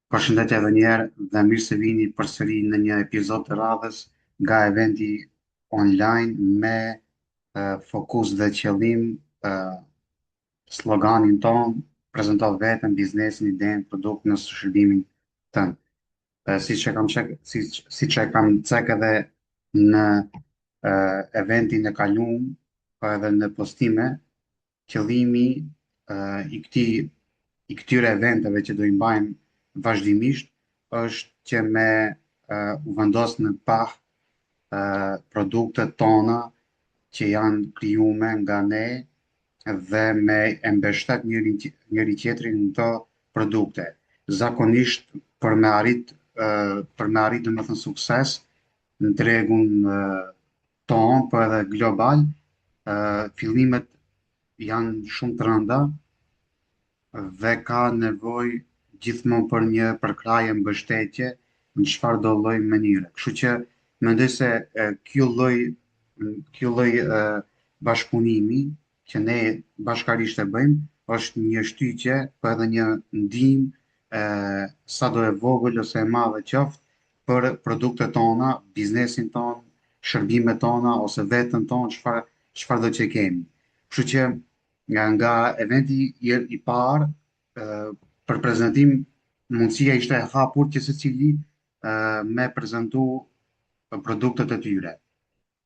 Përshëndetje edhe njerë dhe mirë se vini përsëri në një epizod të radhës nga eventi online me fokus dhe qëllim sloganin ton, prezento vetën, biznesin, idenë, produktin ose shërbimin tënd. Si që e kam cek edhe në eventin e kaluam, pa edhe në postime, qëllimi i këtyre eventeve që do i mbajmë vazhdimisht është që me u vendos në pah produktet tona që janë krijuar nga ne dhe me e mbështet njëri tjetrin në to produkte. Zakonisht për me arrit domethënë sukses në tregun ton, por edhe global, fillimet janë shumë të rënda dhe ka nevojë gjithmonë për një përkrahje mbështetje në çfarë do lloj mënyre. Kështu që mendoj se ky lloj bashkëpunimi që ne bashkarisht e bëjmë është një shtyqje, po edhe një ndihmë sado e vogël ose e madhe qoftë për produktet tona, biznesin ton, shërbimet tona ose veten tonë, çfarë do që kemi. Kështu që nga eventi i parë për prezantim mundësia ishte e hapur që secili me prezentu produktet e tyre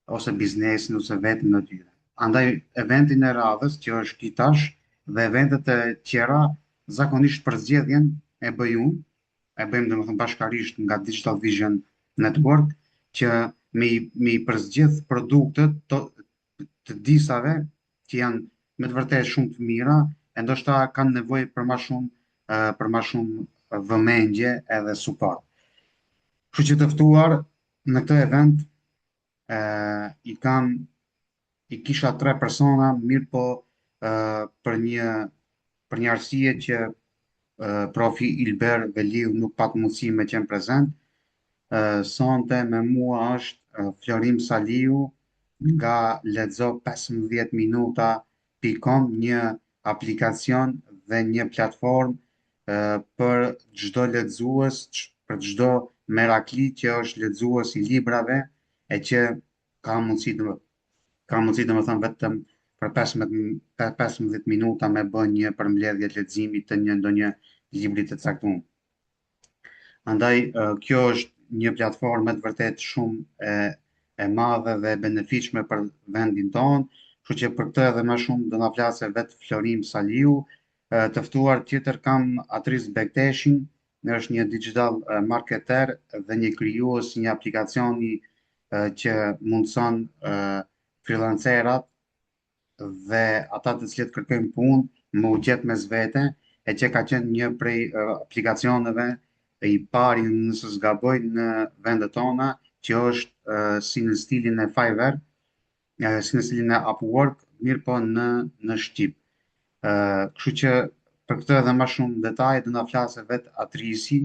ose biznesin ose vetën e tyre. Andaj eventin e radhës që është ky tash dhe eventet e tjera zakonisht përzgjedhjen e bëj unë, e bëjmë domethënë bashkarisht nga Digital Vision Network që me i përzgjedh produktet të disave që janë me të vërtetë shumë të mira, e ndoshta kanë nevojë për më shumë vëmendje edhe suport. Kështu që të ftuar në këtë event i kam i kisha tre persona, mirë po për një arsye që profi Ilber Veliu nuk pat mundësi me qenë prezent, sonte me mua është Florim Saliu nga Lexo 15 minuta.com, një aplikacion dhe një platformë për çdo lexues, për çdo merakli që është lexues i librave e që ka mundësi të ka mundësi domethënë vetëm për 15 minuta me bë një përmbledhje të leximit të ndonjë libri të caktuar. Andaj kjo është një platformë me të vërtetë shumë e madhe dhe e benefiqshme për vendin tonë, kështu që për këtë edhe më shumë do na flasë vetë Florim Saliu. Të ftuar tjetër kam Atris Bekteshin, është një digital marketer dhe një krijues një aplikacioni që mundson freelancerat dhe ata të cilët kërkojnë punë më u gjet mes vete, e që ka qenë një prej aplikacioneve i pari nëse s'gaboj në vendet tona, që është si në stilin e Fiverr, si në stilin e Upwork, mirë po në Shqip. Kështu që për këtë edhe më shumë detaje do na flasë vetë Atrisi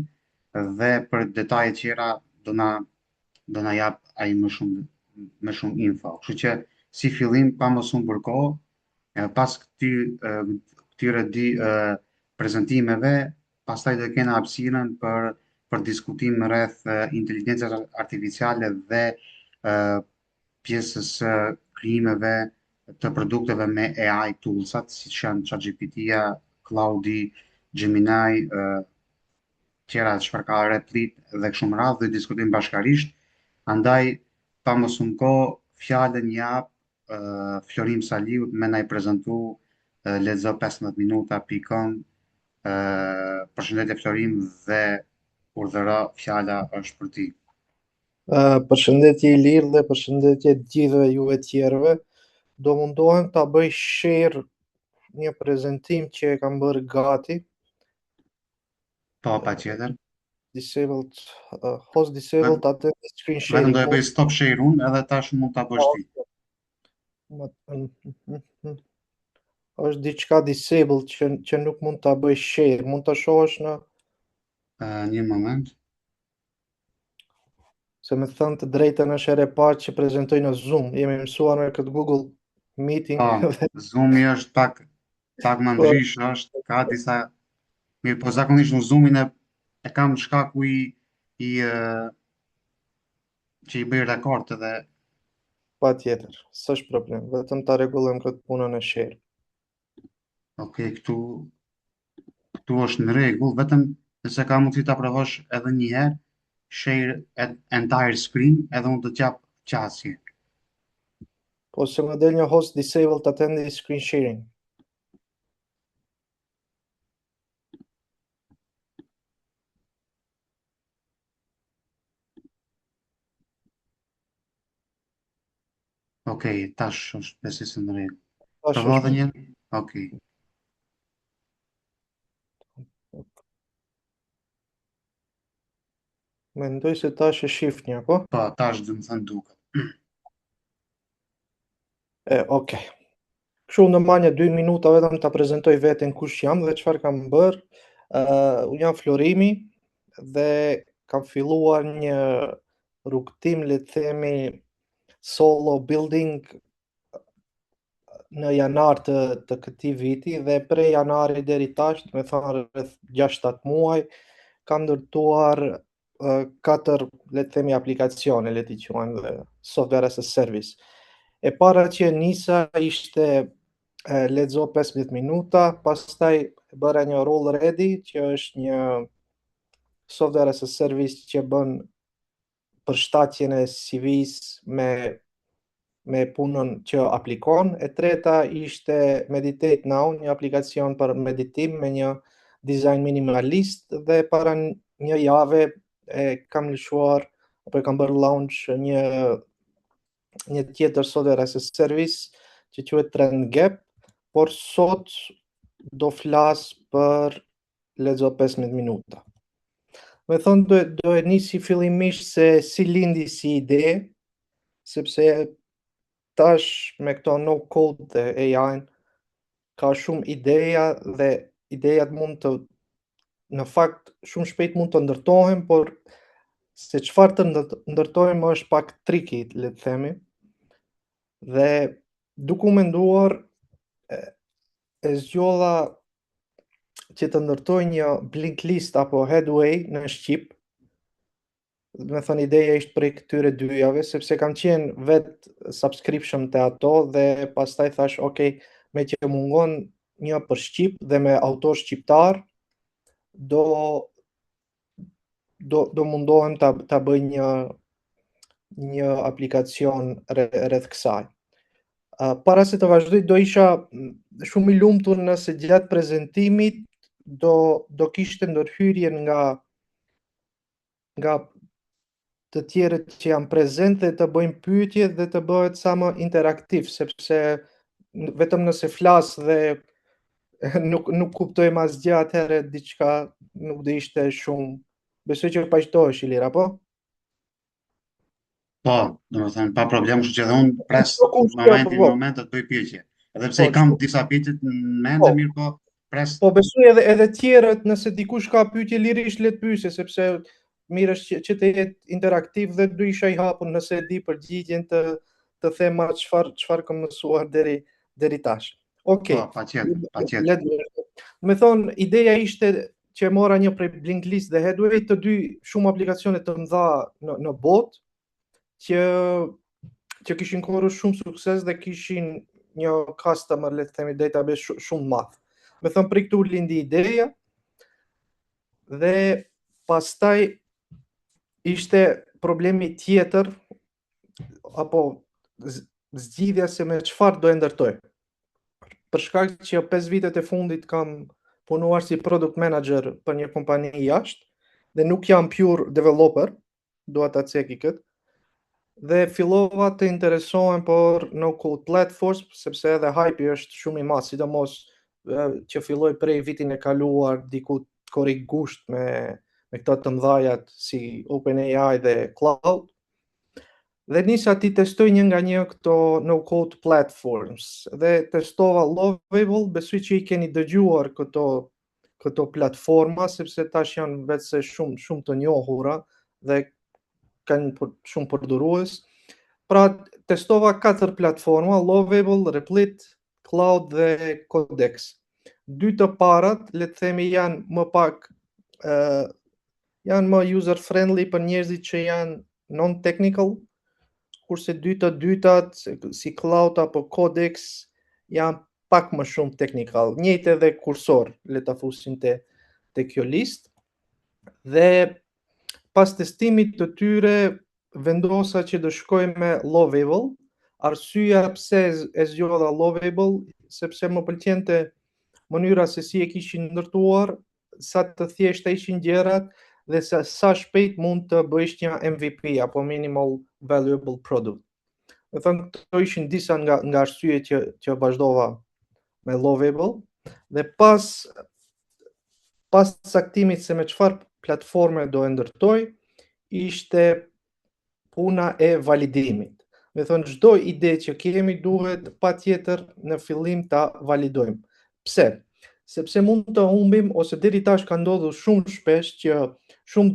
dhe për detaje tjera do na jap ai më shumë info. Kështu që si fillim pa mos humbur kohë, pas këtyre dy prezantimeve, pastaj do kena hapësirën për diskutim rreth inteligencës artificiale dhe pjesës krijimeve të produkteve me AI toolsat, siç janë ChatGPT-ja, Claudi, Gemini, tjera çfarë ka Replit dhe kështu me radhë, do diskutojmë bashkarisht. Andaj, pa mos humbur kohë, fjalën jap Florim Saliut me na i prezantu Lexo 15 minuta.com. Përshëndetje Florim dhe urdhëro, fjala është për ti. Përshëndetje Ilir dhe përshëndetje të gjithëve juve tjerëve. Do mundohem ta bëj share një prezantim që e kam bërë gati. Po, patjetër. Disabled, host disabled, atë screen Vetëm sharing do e bëj mode. stop share unë edhe tash mund ta bësh ti. Është diçka disabled që nuk mund ta bëj share. Mund ta shohësh në Një moment. se me thënë të drejtën është ere parë që prezentoj në Zoom. Jemi mësuar me këtë Google Meeting. Po, Zoomi është pak më ndryshë, ka disa mirë, po zakonisht në Zoomin e kam shkaku që i bëj rekord edhe Patjetër, s'është problem. Vetëm ta rregullojmë këtë punën e share. ok, këtu është në rregull, vetëm nëse ka mundësi ta provosh edhe një herë, share at entire screen, edhe unë të qap qasje. Po se më del një host disabled attending screen sharing. Ok, tash është besi së në rregull. Tash Provo edhe është. një. Ok. Mendoj se tash e shifni apo? Po, tash dhe më thënë duke. Ok. Kështu në manje 2 minuta vetëm ta prezantoj veten kush jam dhe çfarë kam bërë. Unë jam Florimi dhe kam filluar një rrugtim, le të themi, solo building në janar të këtij viti dhe prej janari deri tash, me thënë rreth 6-7 muaj, kam ndërtuar 4, le të themi, aplikacione, le t'i quajmë dhe software as a service. E para që nisa ishte lexo 15 minuta, pastaj bëra një role ready që është një software as a service që bën përshtatjen e CV-s me punën që aplikon. E treta ishte Meditate Now, një aplikacion për meditim me një design minimalist dhe para një jave e kam lëshuar apo e kam bërë launch një tjetër software as a service që quhet TrendGap, por sot do flas për lexo 15 minuta. Me thonë do e nisi fillimisht se si lindi si ide, sepse tash me këto no code dhe AI ka shumë ideja dhe idejat mund të, në fakt, shumë shpejt mund të ndërtohen, por se çfarë të ndërtojmë është pak tricky, le të themi. Dhe duke u menduar e zgjodha që të ndërtoj një Blinkist apo Headway në Shqip. Me thënë ideja ishte prej këtyre dyjave, sepse kam qenë vetë subscription të ato dhe pastaj thash, ok, me që mungon një për Shqip dhe me autor shqiptar, do mundohem ta bëj një aplikacion rreth kësaj. Para se të vazhdoj, do isha shumë i lumtur nëse gjatë prezantimit do kishte ndërhyrje nga të tjerët që janë prezent dhe të bëjmë pyetje dhe të bëhet sa më interaktiv, sepse vetëm nëse flas dhe nuk kuptojmë asgjë, atëherë diçka nuk do ishte shumë. Besoj që paqtohesh, Ilir, apo? Po, do të thënë, pa problem, kështu që edhe unë pres Po, moment të bëj pyetje. Edhe pse po, i kam disa pyetje në mend, po, mirë po, pres. po besoj edhe tjerët, nëse dikush ka pyetje lirisht le të pyesë, sepse mirë është që të jetë interaktiv dhe do isha i hapur nëse e di përgjigjen të them atë çfarë kam mësuar deri tash. Po, Okej. patjetër, patjetër. Le të me thonë, ideja ishte që mora një prej Blinklist dhe Headway, të dy shumë aplikacione të mëdha në botë që kishin korrur shumë sukses dhe kishin një customer, le të themi, database shumë madh. Me thënë, prej këtu lindi ideja dhe pastaj ishte problemi tjetër apo zgjidhja se me çfarë do e ndërtoj. Për shkak që 5 vitet e fundit kam punuar si product manager për një kompani jashtë dhe nuk jam pure developer, dua ta ceki këtë. Dhe fillova të interesohem për no code platforms, sepse edhe hype është shumë i madh, sidomos që filloi prej vitin e kaluar, diku korrik gusht me këto të mëdhajat si OpenAI dhe Cloud. Dhe nisa ti testoj një nga një këto no code platforms dhe testova Lovable, besoj që i keni dëgjuar këto platforma, sepse tash janë vetëse shumë të njohura dhe kanë shumë përdorues. Pra testova 4 platforma, Lovable, Replit, Cloud dhe Codex. 2 të parat, le të themi, janë më pak janë më user friendly për njerëzit që janë non-technical, kurse dytat si Cloud apo Codex janë pak më shumë technical. Njëjtë edhe kursor, le ta fusim te kjo listë. Dhe pas testimit të tyre vendosa që do shkoj me Lovable. Arsyeja pse e zgjodha Lovable, sepse më pëlqente mënyra se si e kishin ndërtuar, sa të thjeshta ishin gjërat dhe sa shpejt mund të bësh një MVP apo minimal valuable product. Me thënë, këto ishin disa nga arsyet që vazhdova me Lovable. Dhe pas saktimit se me çfarë platforme do e ndërtoj, ishte puna e validimit. Me thënë, çdo ide që kemi duhet patjetër në fillim ta validojmë. Pse? Sepse mund të humbim, ose deri tash ka ndodhur shumë shpesh që shumë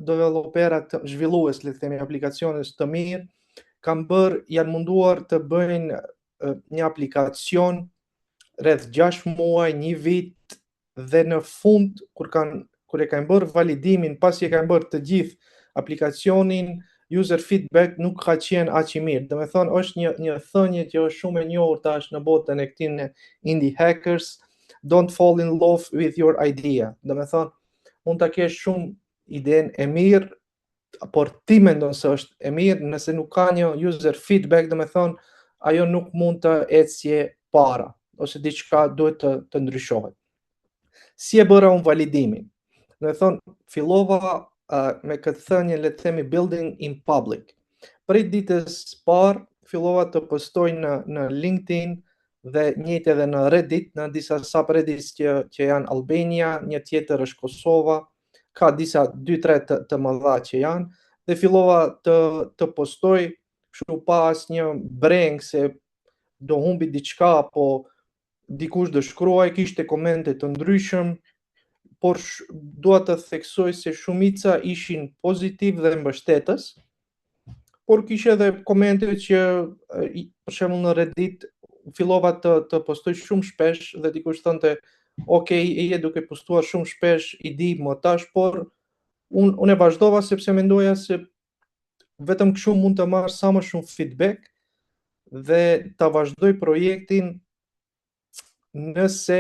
developera të zhvillues, le të themi, aplikaciones të mirë, janë munduar të bëjnë një aplikacion rreth 6 muaj, 1 vit, dhe në fund kur e kanë bërë validimin, pasi e kanë bërë të gjithë aplikacionin, user feedback nuk ka qenë aq i mirë. Domethënë është një thënie që është shumë e njohur tash në botën e këtyre indie hackers, don't fall in love with your idea. Domethënë mund ta kesh shumë idenë e mirë, por ti mendon se është e mirë, nëse nuk ka një user feedback, domethënë ajo nuk mund të ecje para, ose diçka duhet të ndryshohet. Si e bëra unë validimin? Domethënë fillova me këtë thënie, le të themi, building in public. Prej ditës parë fillova të postoj në LinkedIn dhe njëjtë edhe në Reddit, në disa subreddits që janë Albania, një tjetër është Kosova, ka disa 2-3 të mëdha që janë, dhe fillova të postoj kështu pa asnjë breng se do humbi diçka, apo dikush do shkruaj, kishte komente të ndryshëm, por dua të theksoj se shumica ishin pozitiv dhe mbështetës, por kishte edhe komente që, për shembull në Reddit, fillova të postoj shumë shpesh dhe dikush thonte, ok, je duke postuar shumë shpesh, i di më tash, por unë e vazhdova sepse mendoja se vetëm kështu mund të marr sa më shumë feedback dhe ta vazhdoj projektin nëse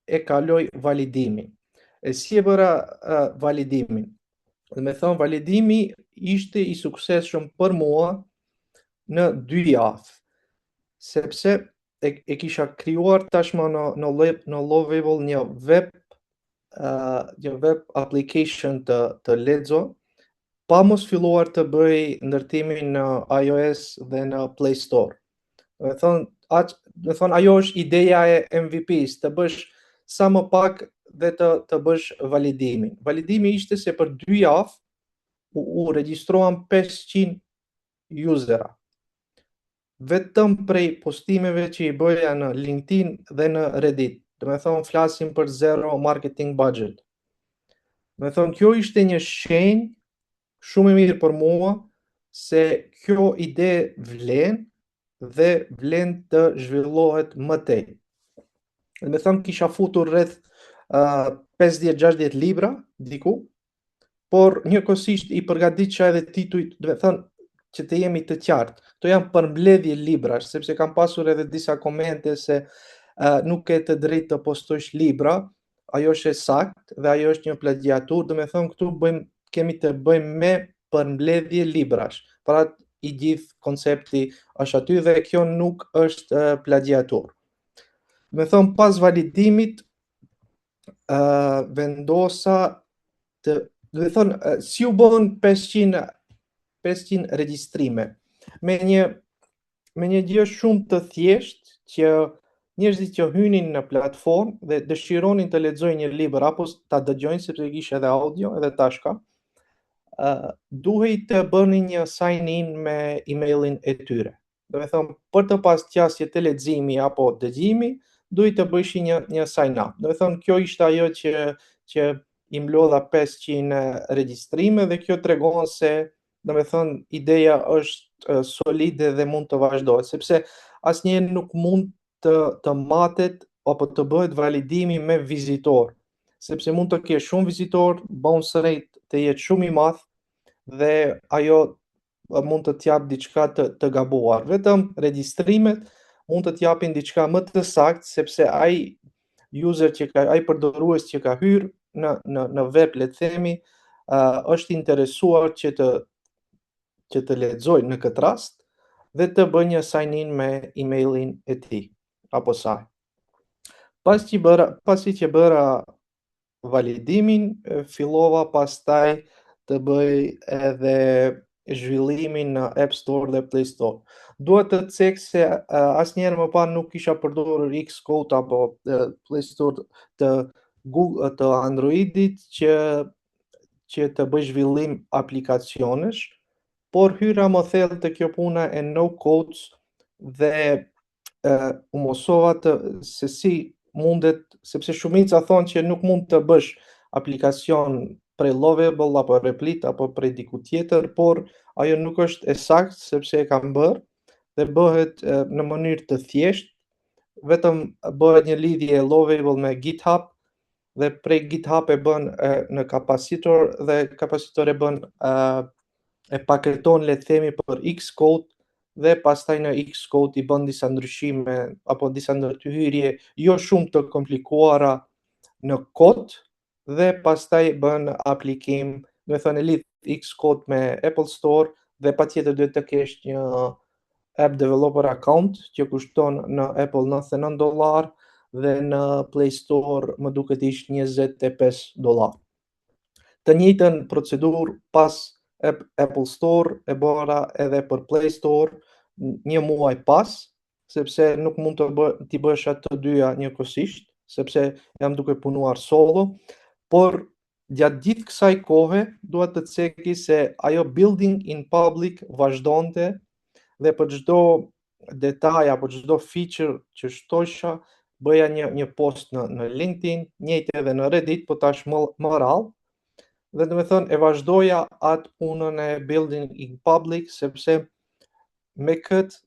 e kaloj validimin. E si e bëra validimin? Dhe me thonë, validimi ishte i suksesshëm për mua në 2 javë, sepse e kisha krijuar tashmë në Lovable një web application të lexo, pa mos filluar të bëj ndërtimin në iOS dhe në Play Store. Do të thonë, ajo është ideja e MVP-s, të bësh sa më pak dhe të bësh validimin. Validimi ishte se për 2 javë u regjistruan 500 usera. Vetëm prej postimeve që i bëja në LinkedIn dhe në Reddit. Do të thonë, flasim për zero marketing budget. Do të thonë, kjo ishte një shenjë shumë e mirë për mua se kjo ide vlen dhe vlen të zhvillohet më tej. Dhe me thëmë, kisha futur rreth 50-60 libra diku, por njëkohësisht i përgatitja edhe titujt, do të thënë, që të jemi të qartë. Këto janë përmbledhje librash, sepse kam pasur edhe disa komente se nuk ke të drejtë të postosh libra, ajo është e saktë dhe ajo është një plagiatur, do të thënë, këtu kemi të bëjmë me përmbledhje librash. Pra i gjithë koncepti është aty dhe kjo nuk është plagiatur. Me thonë, pas validimit vendosa do të thonë, si u bën 500 regjistrime me një gjë shumë të thjeshtë, që njerëzit që hynin në platformë dhe dëshironin të lexojnë një libër apo ta dëgjojnë, sepse kishte edhe audio edhe tashka, duhej të bënin një sign in me emailin e tyre. Do të thonë, për të pas qasje të leximi apo dëgjimi, duhej të bëjshin një sign up. Do të thonë, kjo ishte ajo që i mlodha 500 regjistrime dhe kjo tregon se, do të thonë, ideja është solide dhe mund të vazhdohet, sepse asnjëherë nuk mund të matet apo të bëhet validimi me vizitor, sepse mund të kesh shumë vizitor, bounce rate të jetë shumë i madh dhe ajo mund të t'jap diçka të gabuar. Vetëm regjistrimet mund të t'japin diçka më të saktë, sepse ai përdorues që ka hyrë në web, le të themi, është interesuar që të lexojë në këtë rast dhe të bëjë një sign in me emailin e tij apo saj. Pasi që bëra validimin, fillova pastaj të bëj edhe zhvillimin në App Store dhe Play Store. Dua të cek se asnjëherë më parë nuk kisha përdorur Xcode apo Play Store të të Androidit që të bëj zhvillim aplikacionesh, por hyra më thellë te kjo puna e no codes dhe u mosova se si mundet, sepse shumica thonë që nuk mund të bësh aplikacion prej Lovable apo Replit apo prej diku tjetër, por ajo nuk është e saktë sepse e kam bërë dhe bëhet në mënyrë të thjeshtë, vetëm bëhet një lidhje Lovable me GitHub dhe prej GitHub e bën në Capacitator dhe Capacitator e paketon, le të themi, për Xcode dhe pastaj në Xcode i bën disa ndryshime apo disa ndërhyrje jo shumë të komplikuara në kod dhe pastaj bën aplikim, do të thënë e lidh Xcode me Apple Store dhe patjetër duhet të kesh një app developer account që kushton në Apple $99 dhe në Play Store më duket ishte $25. Të njëjtën procedurë pas Apple Store e bëra edhe për Play Store një muaj pas, sepse nuk mund t'i bësh ato dyja njëkohësisht, sepse jam duke punuar solo, por gjatë gjithë kësaj kohe dua të ceki se ajo building in public vazhdonte dhe për çdo detaj apo çdo feature që shtosha bëja një post në LinkedIn, njëjtë edhe në Reddit, po tash më rrallë. Dhe do të thënë e vazhdoja atë punën e building in public sepse me këtë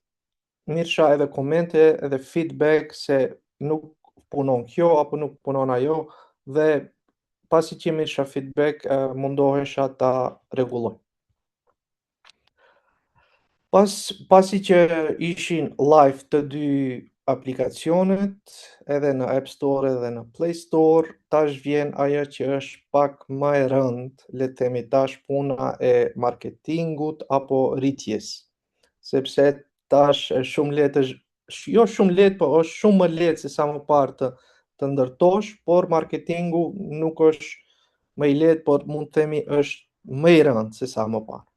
mirësha edhe komente edhe feedback se nuk punon kjo apo nuk punon ajo dhe pasi që mirësha feedback mundohesha ta rregulloj. Pasi që ishin live të dy aplikacionet edhe në App Store edhe në Play Store, tash vjen ajo që është pak më e rëndë, le të themi tash puna e marketingut apo rritjes, sepse tash është shumë lehtë, jo shumë lehtë, po është shumë më lehtë se sa më parë të ndërtosh, por marketingu nuk është më i lehtë, por mund të themi është më i rëndë se sa më parë.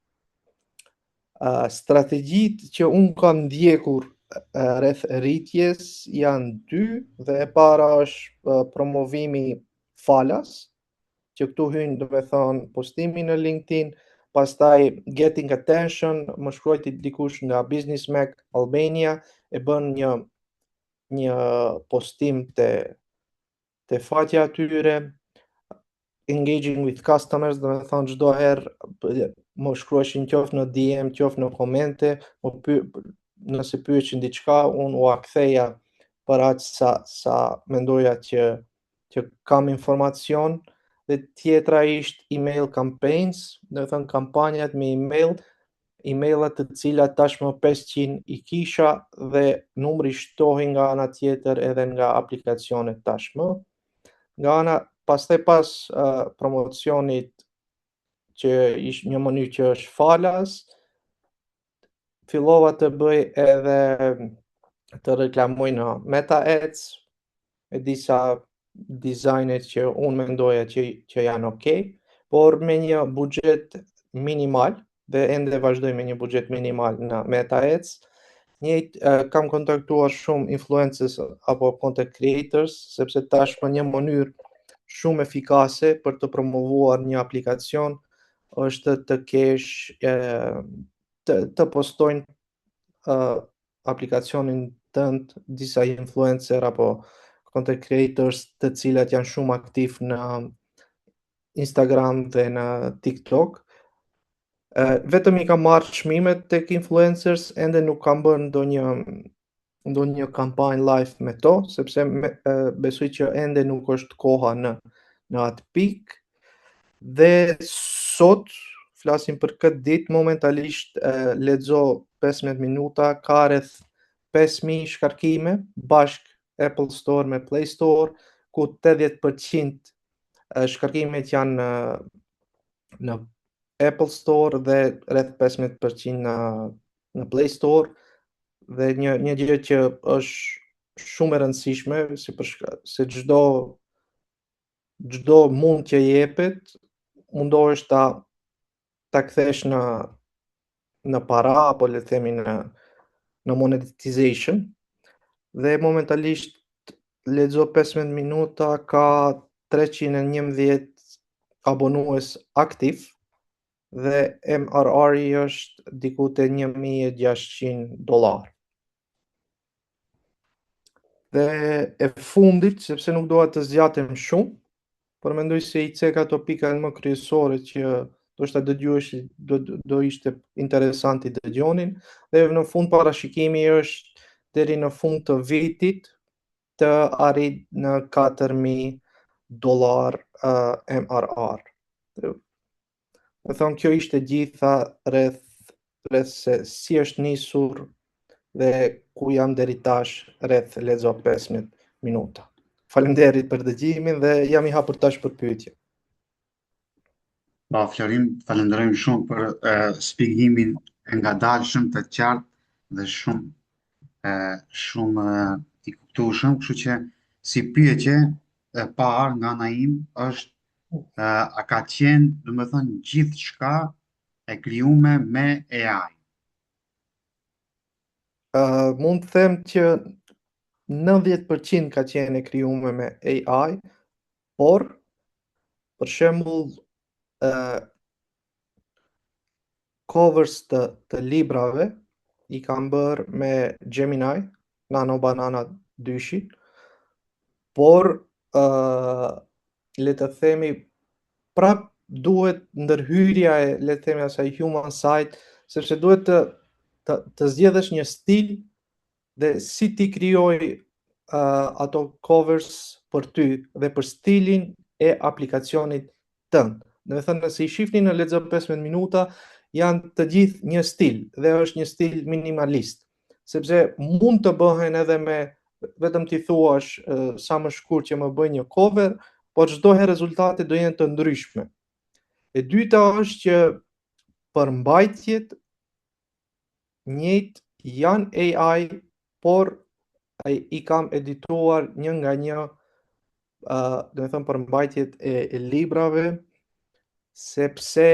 Strategjitë që unë kam ndjekur rreth rritjes janë dy dhe e para është promovimi falas, që këtu hyn do të thonë postimi në LinkedIn, pastaj getting attention, më shkruajti dikush nga Business Mac Albania, e bën një postim te faqja atyre, engaging with customers, do të thonë çdo herë më shkruajshin qoftë në DM, qoftë në komente, nëse pyeshin diçka, unë u ktheja për aq sa mendoja që kam informacion. Dhe tjetra ishte email campaigns, do të thënë kampanjat me emailat të cilat tashmë 500 i kisha dhe numri shtohej nga ana tjetër edhe nga aplikacionet tashmë. Nga ana pastaj pas promocionit që ishte një mënyrë që është falas, fillova të bëj edhe të reklamoj në Meta Ads me disa dizajne që unë mendoja që janë okay, por me një buxhet minimal dhe ende vazhdoj me një buxhet minimal në Meta Ads. Kam kontaktuar shumë influencers apo content creators, sepse tashmë një mënyrë shumë efikase për të promovuar një aplikacion është të kesh të postojnë aplikacionin tënd disa influencer apo content creators të cilat janë shumë aktiv në Instagram dhe në TikTok. Vetëm i kam marrë çmimet tek influencers, ende nuk kam bërë ndonjë kampanjë live me to, sepse besoj që ende nuk është koha në në atë pikë. Dhe sot, flasim për këtë ditë, momentalisht lexo 15 minuta, ka rreth 5.000 shkarkime bashk Apple Store me Play Store, ku 80% shkarkimet janë në Apple Store dhe rreth 15% në Play Store. Dhe një gjë që është shumë e rëndësishme, se çdo mund që jepet, mundohesh ta kthesh në para, apo le të themi në monetization. Dhe momentalisht lexo 15 minuta, ka 311 abonues aktiv dhe MRR-i është diku te $1.600. Dhe e fundit, sepse nuk doa të zgjatem shumë, por mendoj se i cek ato pikat më kryesore që do ishte interesant i dëgjonin. Dhe në fund, parashikimi është deri në fund të vitit të arrit në $4.000 MRR. Me thonë, kjo ishte gjitha rreth se si është nisur dhe ku jam deri tash rreth lexo 15 minuta. Faleminderit për dëgjimin dhe jam i hapur tash për pyetje. Pa, Florim, falenderojmë shumë për shpjegimin e ngadalshëm, të qartë dhe shumë i kuptueshëm, kështu që si pyetje e parë nga ana im është a ka qenë, domethënë, gjithçka e krijuar me AI? Mund të them që 90% ka qenë e krijuar me AI, por për shembull covers të librave i kam bërë me Gemini, Nano Banana 2, por le të themi prap duhet ndërhyrja e, le të themi, asaj human side, sepse duhet të zgjedhësh një stil dhe si ti krijoj ato covers për ty dhe për stilin e aplikacionit tënd. Do të thënë, nëse i shihni në Lexo 15 minuta, janë të gjithë një stil dhe është një stil minimalist, sepse mund të bëhen edhe me vetëm ti thuash sa më shkurt që më bëj një cover, por çdo herë rezultatet do jenë të ndryshme. E dyta është që përmbajtjet njëjtë janë AI, por i kam edituar një nga një, do të thënë, përmbajtjet e librave, sepse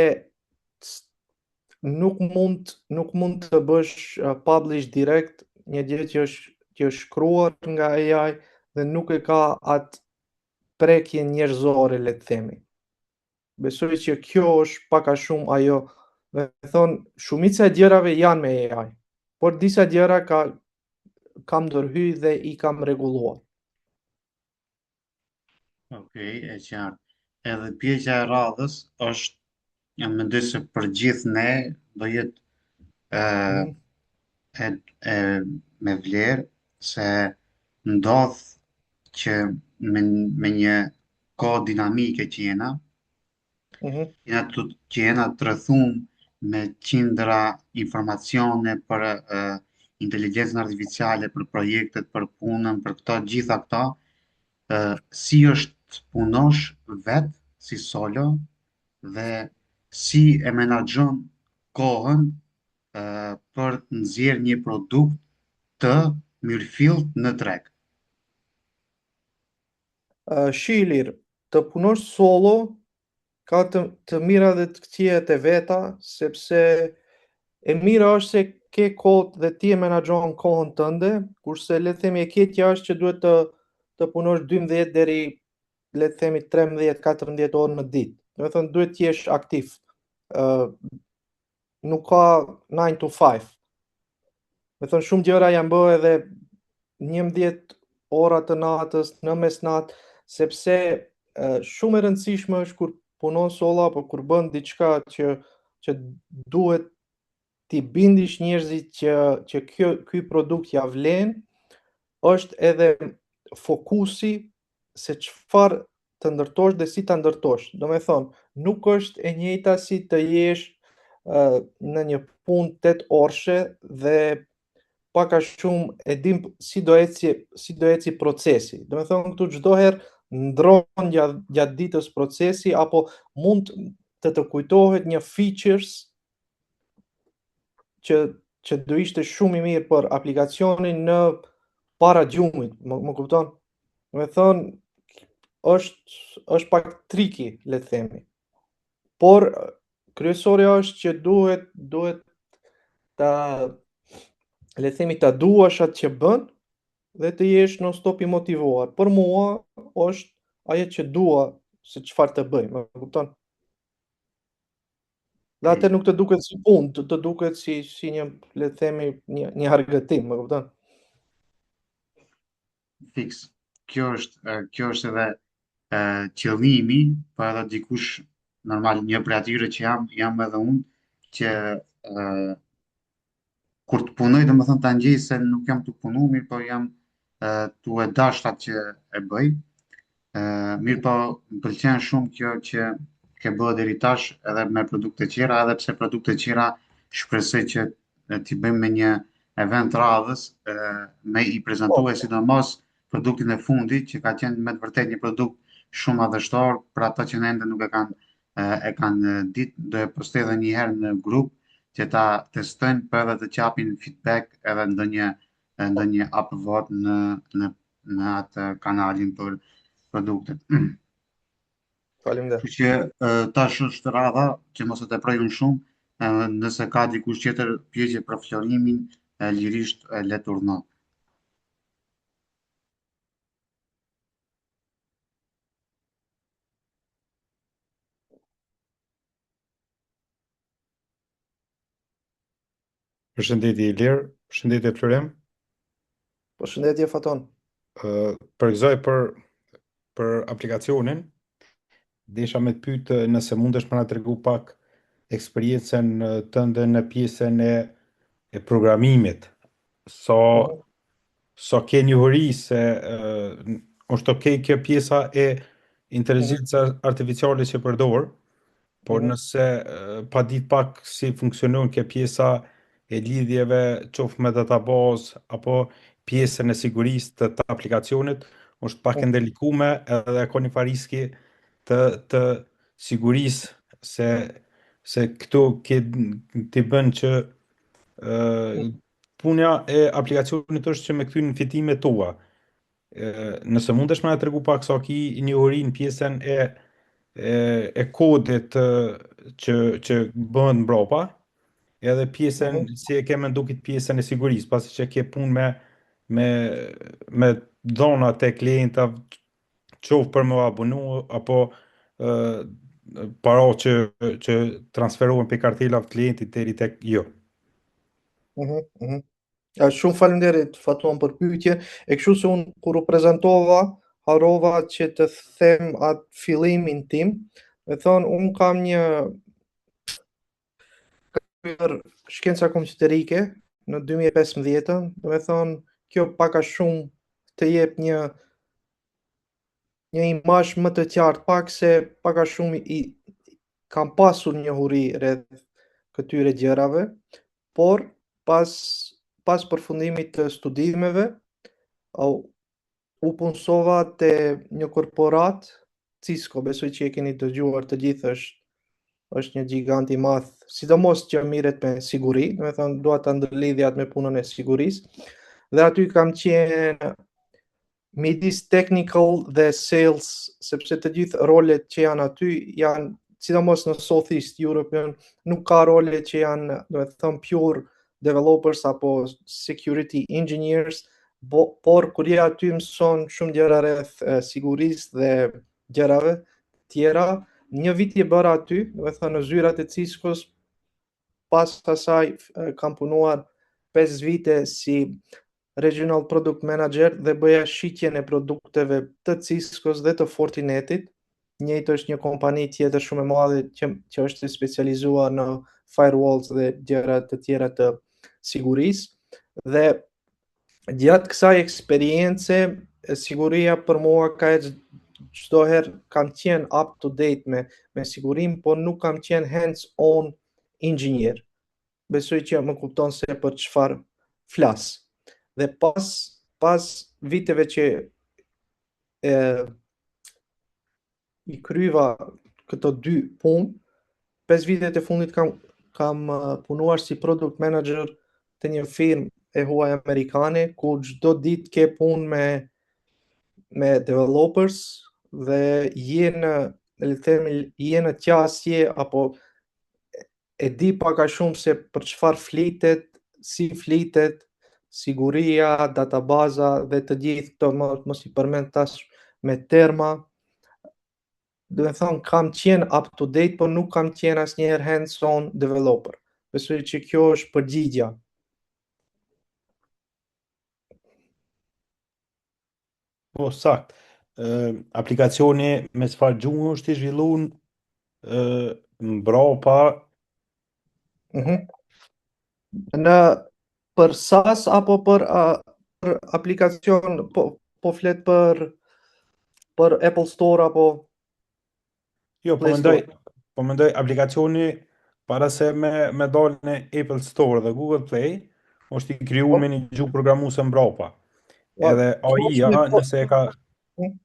nuk mund të bësh publish direct një gjë që është shkruar nga AI dhe nuk e ka atë prekje njerëzore, le të themi. Besoj që kjo është pak a shumë ajo, me thonë, shumica e gjërave janë me AI, por disa gjëra kam ndërhyj dhe i kam rregulluar. Okej, e qartë. Edhe pjesë e radhës është, jam mendoj se për gjithë ne do jetë ë, e me vlerë, se ndodh që me një kohë dinamike që jena të rrëthum me qindra informacione për inteligjencën artificiale, për projektet, për punën, për këto, gjitha këto, si është punosh vetë, si solo, dhe si e menaxhon kohën për të nxjerrë një produkt të mirëfillt në treg. Shilir, të punosh solo ka të mira dhe të këqijat e veta, sepse e mira është se ke kohë dhe ti e menaxhon kohën tënde, kurse le të themi e keqja është që duhet të punosh 12 deri, le të themi, 13-14 orë në ditë. Do të thënë, duhet të jesh aktiv. Nuk ka 9 to 5. Me thënë, shumë gjëra janë bërë edhe 11 ora të natës, në mesnatë, sepse shumë e rëndësishme është kur punon sola, apo kur bën diçka që duhet ti bindish njerëzit që ky produkt ja vlen, është edhe fokusi se çfarë të ndërtosh dhe si ta ndërtosh. Do me thonë, nuk është e njëjta si të jesh në një punë 8 orëshe dhe pak a shumë e dim si do eci procesi. Do me thonë, këtu çdo herë ndron gjatë ditës procesi, apo mund të kujtohet një features që do ishte shumë i mirë për aplikacionin në para gjumit, më kupton? Do me thonë, është pak triki, le të themi. Por kryesorja është që duhet ta, le të themi, ta duash atë që bën dhe të jesh non stop i motivuar. Për mua është ajo që dua se çfarë të bëj, më kupton? Dhe atë nuk të duket si punë, të duket si një, le të themi, një argëtim, më kupton? Fiks. Kjo është edhe qëllimi, po edhe dikush normal një prej atyre që jam edhe unë që kur të punoj, domethënë ta ngjej se nuk jam të punu, mirë po jam tu e dash atë që e bëj. Mirë po më pëlqen shumë kjo që ke bërë deri tash edhe me produkte tjera, edhe pse produkte tjera shpresoj që t'i bëjmë me një event radhës, me i Po, prezantuar sidomos produktin e fundit, që ka qenë me të vërtet një produkt shumë madhështor për ata që ende nuk e kanë ditë, do e postoj edhe një herë në grup që ta testojnë për edhe të qapin feedback edhe ndonjë upvote në atë kanalin për produktet. faleminderit. Kështu që tash është radha që mos e teproj unë shumë, nëse ka dikush tjetër pyetje për fjorimin, lirisht le të urdhënon. Përshëndetje Ilir, përshëndetje Florem. Përshëndetje Faton. Përgëzoj për aplikacionin. Desha me të pyet nëse mundesh më na tregu pak eksperiencën tënde në pjesën e programimit. So ke njohuri se është okay kjo pjesa e inteligencës artificiale që përdor, por nëse pa ditë pak si funksionon kjo pjesa e lidhjeve qoftë me database apo pjesën e sigurisë të aplikacionit, është pak e ndelikume edhe ka një farë riski të sigurisë se këto ti bën që punja e aplikacionit është që me këty në fitimet tua. Nëse mundesh më na tregu pak sa ki njohuri në pjesën e kodit që bëhen mbrapa, edhe pjesën si e ke mendu këtë pjesën e sigurisë, pasi që ke punë me dhonat e klienta, qoftë për më abonu apo para që transferohen pe kartela të klientit deri tek jo. Shumë faleminderit Faton për pyetje. E kështu se unë kur u prezantova, harova që të them atë fillimin tim. Me thonë, unë kam një për shkenca kompjuterike në 2015, do me thonë, kjo pak a shumë të jep një imazh më të qartë, pak se pak a shumë i kam pasur njohuri rreth këtyre gjërave, por pas përfundimit të studimeve u punësova te një korporat, Cisco, besoj që e keni dëgjuar të gjithë, është një gjigant i madh, sidomos që mirret me siguri, do të thonë dua ta ndërlidhja me punën e sigurisë. Dhe aty kam qenë midis technical dhe sales, sepse të gjithë rolet që janë aty janë, sidomos në Southeast Europe, nuk ka role që janë, do të thonë, pure developers apo security engineers, por kur je aty mëson shumë gjëra rreth sigurisë dhe gjërave tjera. Një vit je bërë aty, do të thonë në zyrat e Ciscos, pas asaj kam punuar 5 vite si Regional Product Manager dhe bëja shitjen e produkteve të Ciscos dhe të Fortinetit. Njëjtë është një kompani tjetër shumë e madhe që është specializuar në firewalls dhe gjëra të tjera të sigurisë. Dhe gjatë kësaj eksperience, siguria për mua ka ecë çdo herë kam qenë up to date me sigurim, por nuk kam qenë hands-on engineer. Besoj që më kupton se për çfarë flas. Dhe pas viteve që e, i kryva këto dy punë, 5 vitet e fundit kam punuar si product manager të një firmë e huaj amerikane, ku çdo ditë ke punë me developers dhe le të themi, je në qasje apo e di pak a shumë se për çfarë flitet, si flitet, siguria, databaza dhe të gjithë këto, mos i përmend tash me terma. Do të thonë kam qenë up to date, por nuk kam qenë asnjëherë hands-on developer. Besoj që kjo është përgjigja. Po, sakt. Aplikacioni me çfarë gjuhë është i zhvilluar mbrapa? Mhm. Në për SaaS apo për aplikacion, po flet për Apple Store apo Jo, po Play mendoj, Store. po mendoj aplikacioni para se me dalë në Apple Store dhe Google Play, është i krijuar me një gjuhë programuese mbrapa. Po, Edhe AI-ja, nëse e ka okay.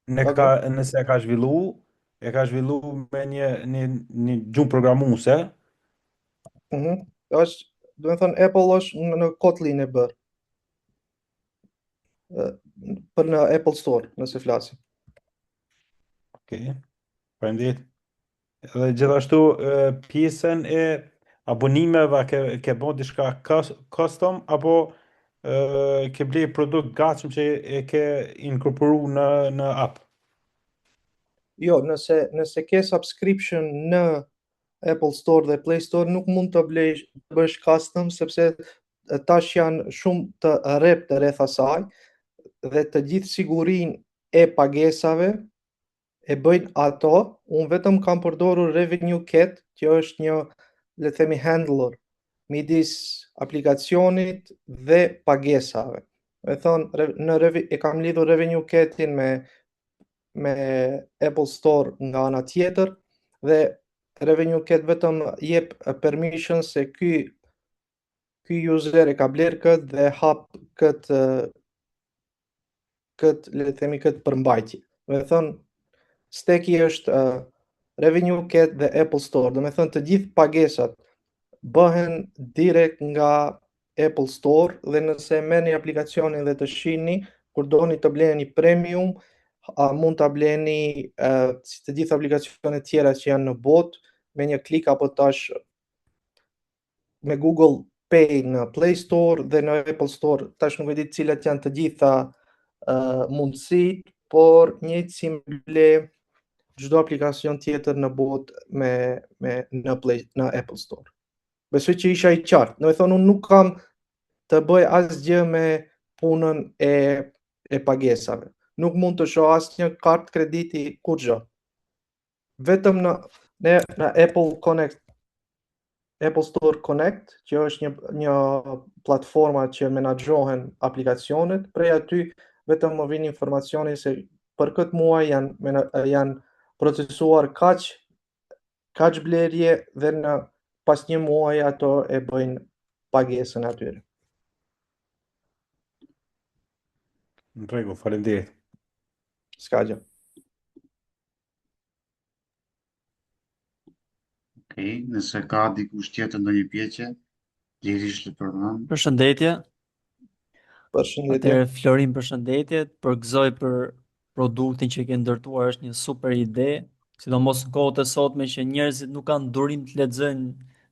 nëse e ka zhvillu me një gjuhë programuese. Është, do të thonë Apple është në Kotlin e bërë. Për në Apple Store, nëse flasim. Okej. Prandaj edhe gjithashtu pjesën e abonimeve ke bën diçka custom apo ke ble produkt gatshëm që e ke inkorporu në app. Jo, nëse ke subscription në Apple Store dhe Play Store, nuk mund të bësh custom, sepse tash janë shumë të rrep të rreth asaj dhe të gjithë sigurinë e pagesave e bëjnë ato. Unë vetëm kam përdorur Revenue Cat, që është një, le të themi, handler midis aplikacionit dhe pagesave. Me thonë, e kam lidhur Revenue Catin me Apple Store nga ana tjetër dhe Revenue Cat vetëm jep permission se ky user e ka bler këtë dhe hap këtë le të themi këtë përmbajtje. Do të thonë steki është Revenue Cat dhe Apple Store. Do të thonë të gjithë pagesat bëhen direkt nga Apple Store dhe nëse merrni aplikacionin dhe të shihni, kur doni të bleni premium, mund ta bleni si të gjithë aplikacionet tjera që janë në botë me një klik, apo tash me Google Pay në Play Store dhe në Apple Store. Tash nuk e di cilat janë të gjitha mundësit, por njëjtë si ble çdo aplikacion tjetër në botë në Apple Store. Besoj që isha i qartë. Do të thonë unë nuk kam të bëj asgjë me punën e pagesave. Nuk mund të shoh asnjë kartë krediti kurrë. Vetëm në Apple Store Connect, që është një platforma që menaxhohen aplikacionet, prej aty vetëm më vjen informacioni se për këtë muaj janë procesuar kaq blerje dhe pas një muaji ato e bëjnë pagesën atyre. Në rregull, faleminderit. S'ka gjë. Okej, nëse ka dikush tjetër ndonjë pyetje, lirisht të përmend. Përshëndetje. Përshëndetje. Atëherë Florin, përshëndetje. Përgëzoj për produktin që ke ndërtuar, është një super ide, sidomos në kohët e sotme që njerëzit nuk kanë durim të lexojnë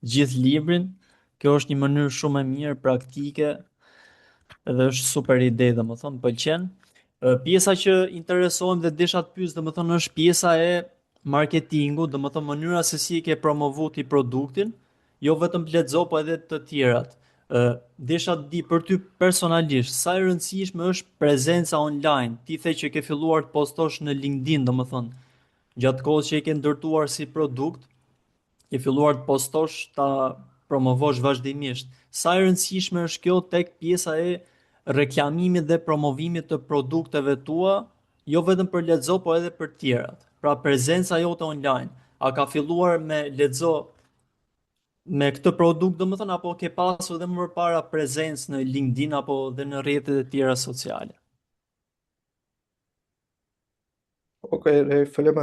gjithë librin. Kjo është një mënyrë shumë e mirë, praktike, edhe është super ide, domethënë pëlqen. Pjesa që interesohem dhe desha të pyes, domethënë është pjesa e marketingu, domethënë mënyra se si e ke promovu ti produktin, jo vetëm të lexo, po edhe të tjerat. Desha të di për ty personalisht, sa e rëndësishme është prezenca online. Ti the që ke filluar të postosh në LinkedIn, domethënë, gjatë kohës që e ke ndërtuar si produkt, ke filluar të postosh, ta promovosh vazhdimisht. Sa e rëndësishme është kjo tek pjesa e reklamimit dhe promovimit të produkteve tua jo vetëm për lexo, po edhe për tjerat. Pra prezenca jote online, a ka filluar me lexo me këtë produkt, domethënë, apo ke pasur edhe më parë prezencë në LinkedIn apo dhe në rrjetet e tjera sociale? Okej, falem.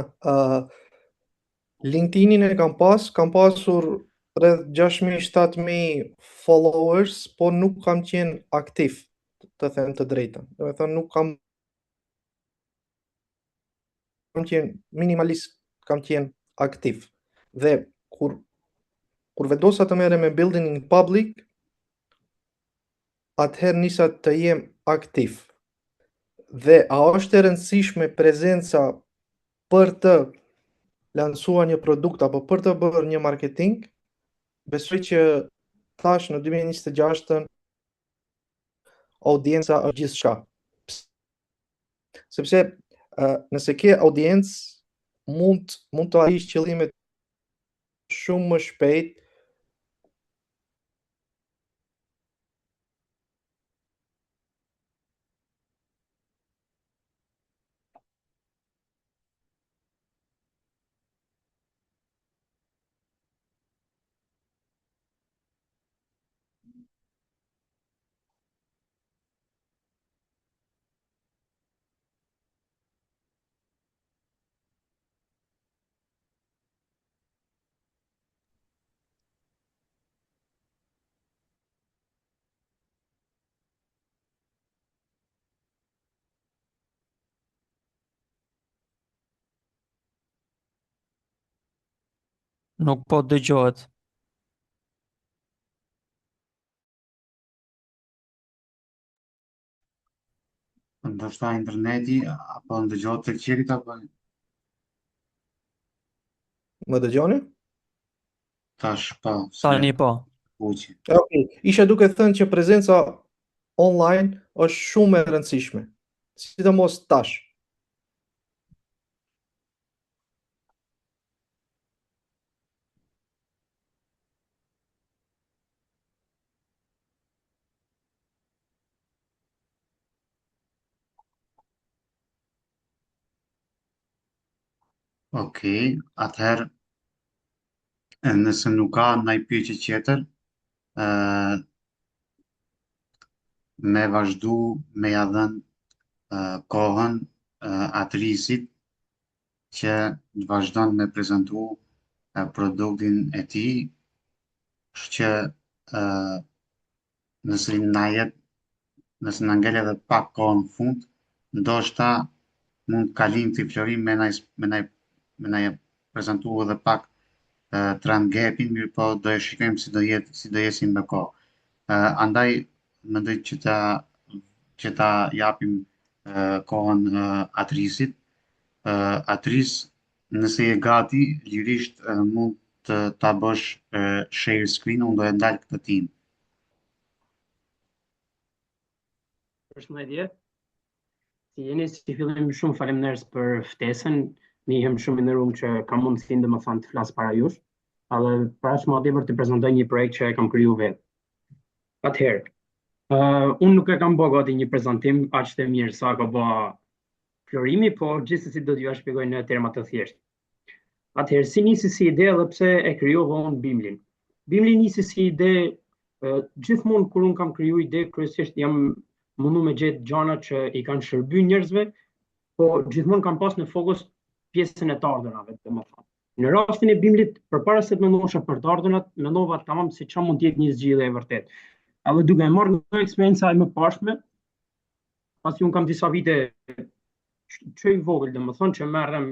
LinkedInin e kam pasur rreth 6.000-7.000 followers, po nuk kam qenë aktiv, të them të drejtën. Do të thënë nuk kam qenë minimalisht, kam qenë aktiv. Dhe kur vendosa të merrem me building in public, atëherë nisa të jem aktiv. Dhe a është e rëndësishme prezenca për të lansuar një produkt apo për të bërë një marketing? Besoj që tash në 2026 audienca është gjithçka. Sepse nëse ke audiencë, mund të arrish qëllimet shumë më shpejt. Nuk po dëgjohet. Ndoshta interneti apo ndëgjohet të qirit apo Më dëgjoni? tash po. Tani po. Uçi. Okej, isha duke thënë që prezenca online është shumë e rëndësishme, sidomos tash. Okej, atëherë nëse nuk ka ndaj pyetje tjetër, me vazhdu me ja dhënë kohën atrisit që të vazhdon me prezentu produktin e tij, që nëse na ngel edhe pak kohë në fund, ndoshta mund të kalim të Florim me na prezentu edhe pak trend gapin, mirë po do e shikojmë si do jesim me kohë. Andaj mendoj që ta japim kohën atrisit. Atris, nëse je gati, lirisht mund të ta bësh share screen, unë do e ndalë këtë tim. Përshëndetje. Si jeni, si fillim shumë faleminderit për ftesën. Nihem shumë i nderuar që kam mundësinë domethënë të flas para jush, edhe para që më tepër të prezantoj një projekt që e kam kriju vetë. Atëherë, unë nuk e kam bërë gati një prezantim aq të mirë sa ka bë Florimi, po gjithsesi do t'ju shpjegoj në terma të thjeshtë. Atëherë, si nisi si ide dhe pse e krijova unë Bimlin? Bimli nisi si ide gjithmonë kur unë kam kriju ide, kryesisht jam mundu me gjetë gjana që i kanë shërby njerëzve, po gjithmonë kam pas në fokus pjesën e të ardhurave, domethënë. Në rastin e Bimlit, përpara se të mendohesha për të ardhurat, mendova tamam se çfarë mund të jetë një zgjidhje e vërtetë. Edhe duke e marrë nga eksperjenca e mëparshme, pasi unë kam disa vite që i vogël, domethënë që merrem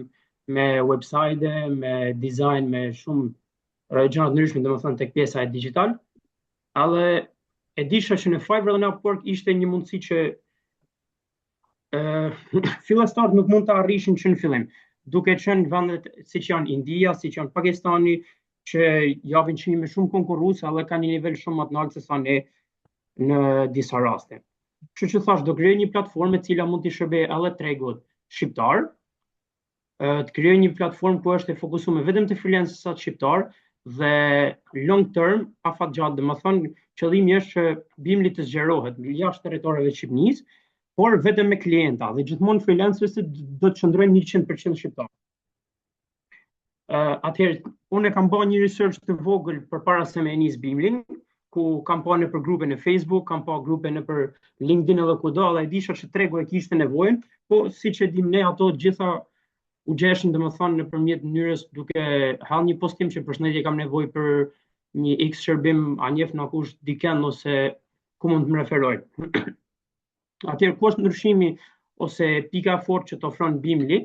me website, me design, me shumë gjëra të ndryshme, domethënë tek pjesa e digital, edhe e disha që në Fiverr dhe në Upwork ishte një mundësi që fillestarët nuk mund të arrishin që në fillim, duke qenë vendet siç janë India, siç janë Pakistani, që japin çmime me shumë konkurruese, edhe kanë një nivel shumë më të lartë se sa ne në disa raste. Kështu që thash, do krijoj një platformë e cila mund të shërbejë edhe tregut shqiptar, të krijoj një platformë ku është e fokusuar vetëm te freelancësat shqiptar dhe long term, afatgjatë, domethënë qëllimi është që Bimli të zgjerohet jashtë territoreve të Shqipërisë por vetëm me klienta dhe gjithmonë freelancersit do të qëndrojnë 100% shqiptar. Atëherë, unë kam bërë një research të vogël përpara se me nis Bimlin, ku kam pa në për grupe në Facebook, kam pa grupe në për LinkedIn edhe kudo, dhe e disha që tregu e kishte nevojën, po siç e dim ne ato gjitha u gjeshin domethënë nëpërmjet mënyrës duke hall një postim që përshëndetje kam nevojë për një X shërbim, a njeh na kush dikën ose ku mund të më referojnë. Atëherë ku është ndryshimi ose pika e fortë që të ofron Bimli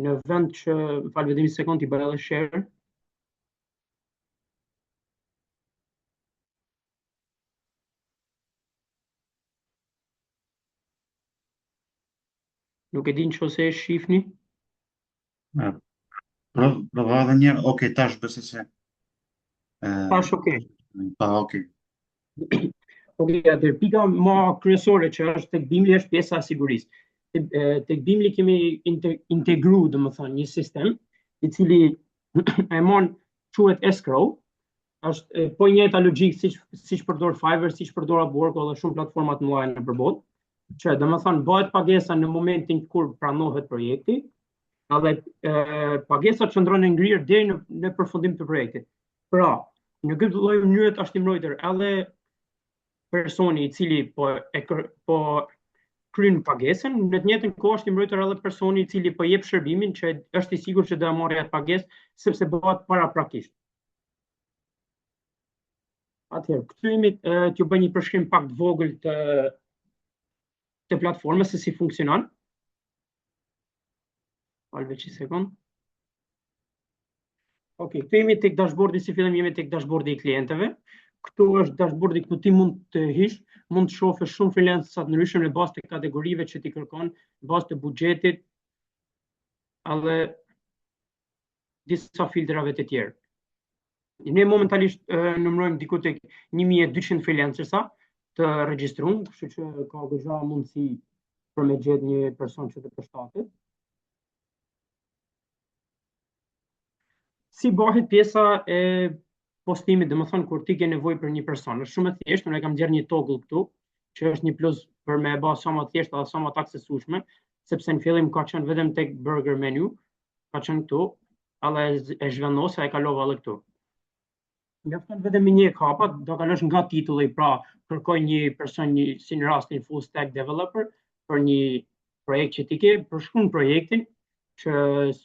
në vend që, më fal vetëm një sekond i bëj edhe share. Nuk e din nëse e shihni. Prova edhe një herë. Okej, tash besoj se. Tash okay. Okej. Okej, atë pika më kryesore që është tek Bimli është pjesa e sigurisë. Tek Bimli kemi integru, domethënë, një sistem i cili e mon quhet escrow, është po njëjta logjikë siç përdor Fiverr, siç përdor Upwork dhe shumë platforma të mëdha në botë, që domethënë bëhet pagesa në momentin kur pranohet projekti, edhe pagesa qëndron e ngrirë deri në përfundim të projektit. Pra, në këtë lloj mënyre është i mbrojtur edhe personi i cili po kryen pagesën, në të njëjtën kohë është i mbrojtur edhe personi i cili po jep shërbimin, që është i sigurt që do ta marrë atë pagesë sepse bëhet paraprakisht. Atëherë, këtu jemi t'ju bëj një përshkrim pak të vogël të platformës se si funksionon. Falë veç një sekond. Okej, këtu jemi tek dashboardi, si fillim jemi tek dashboardi i klientëve. Këtu është dashboardi ku ti mund të hish, mund të shohësh shumë freelancer të ndryshëm në bazë të kategorive që ti kërkon, në bazë të buxhetit, edhe disa filtrave të tjerë. Ne momentalisht numërojmë diku tek 1200 freelancersa të regjistruar, kështu që ka goxha mundësi për me gjetë një person që të përshtatet. Si bëhet pjesa e postimit, domethënë kur ti ke nevojë për një person, është shumë e thjeshtë, unë kam nxjerrë një toggle këtu, që është një plus për me e bë sa më thjeshtë dhe sa më të aksesueshme, sepse në fillim ka qenë vetëm tek burger menu, ka qenë këtu, edhe e zhvendosa e kalova edhe këtu. Mjafton vetëm një hapa, do kalosh nga titulli, pra kërkoj një person si në rastin full stack developer për një projekt që ti ke, përshkruan projektin, që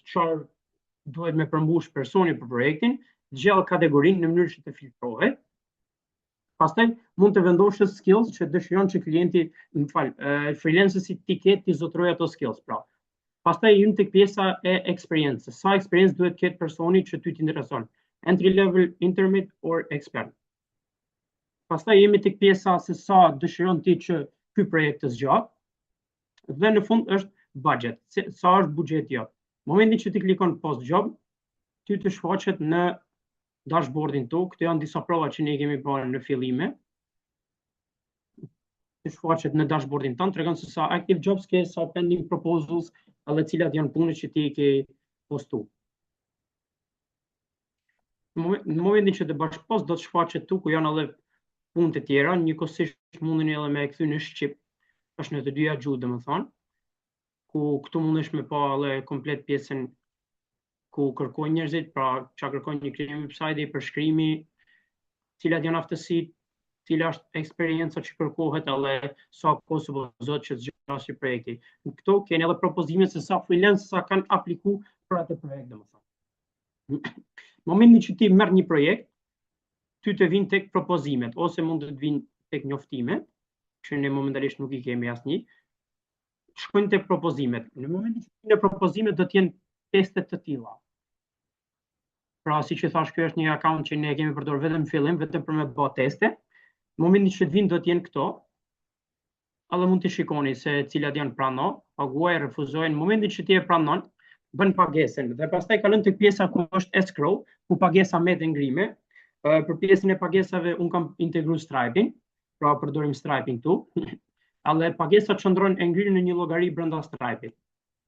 çfarë duhet me përmbush personi për projektin, gjell kategorinë në mënyrë që të filtrohet. Pastaj mund të vendoshë skills që dëshiron që klienti, freelancer ti ketë ti zotroj ato skills, pra. Pastaj jemi tek pjesa e experience. Sa experience duhet ketë personi që ty t'intereson? Entry level, intermediate or expert. Pastaj jemi tek pjesa se sa dëshiron ti që ky projekt të zgjat. Dhe në fund është budget, sa është buxheti jot. Momentin që ti klikon post job, ty të shfaqet në dashboardin tu, këto janë disa prova që ne kemi bërë në fillime. Të shfaqet në dashboardin tonë, tregon se sa active jobs ke, sa pending proposals, edhe cilat janë punët që ti ke postu. Në momentin që të bash post, do të shfaqet tu ku janë edhe punë të tjera, njëkohësisht mundeni edhe me e kthy në shqip, është në të dyja gjuhë domethënë, ku këtu mundesh me pa edhe komplet pjesën ku kërkojnë njerëzit, pra çka kërkojnë një krijim website, përshkrimi, cilat janë aftësitë, cila është eksperjenca që kërkohet, edhe sa kohë supozohet që zgjasë projekti. Këto keni edhe propozime se sa freelancer kanë aplikuar për atë projekt domethënë. Momentin që ti merr një projekt, ty të vinë tek propozimet, ose mund të vinë tek njoftimet, që ne momentalisht nuk i kemi asnjë. Shkojnë tek propozimet. Në momentin që vinë propozimet do të jenë testet të tilla. Pra, si që thash, kjo është një account që ne kemi përdorur vetëm në fillim, vetëm për me bë teste. Në momentin që të vinë do të jenë këto. Edhe mund të shikoni se cilat janë prano, paguaj, refuzojnë. Në momentin që ti e pranon, bën pagesën dhe pastaj kalon tek pjesa ku është escrow, ku pagesa me të ngrime. Për pjesën e pagesave un kam integruar Stripe-in, pra përdorim Stripe-in këtu. Edhe pagesa qëndron e ngrirë në një llogari brenda Stripe-it.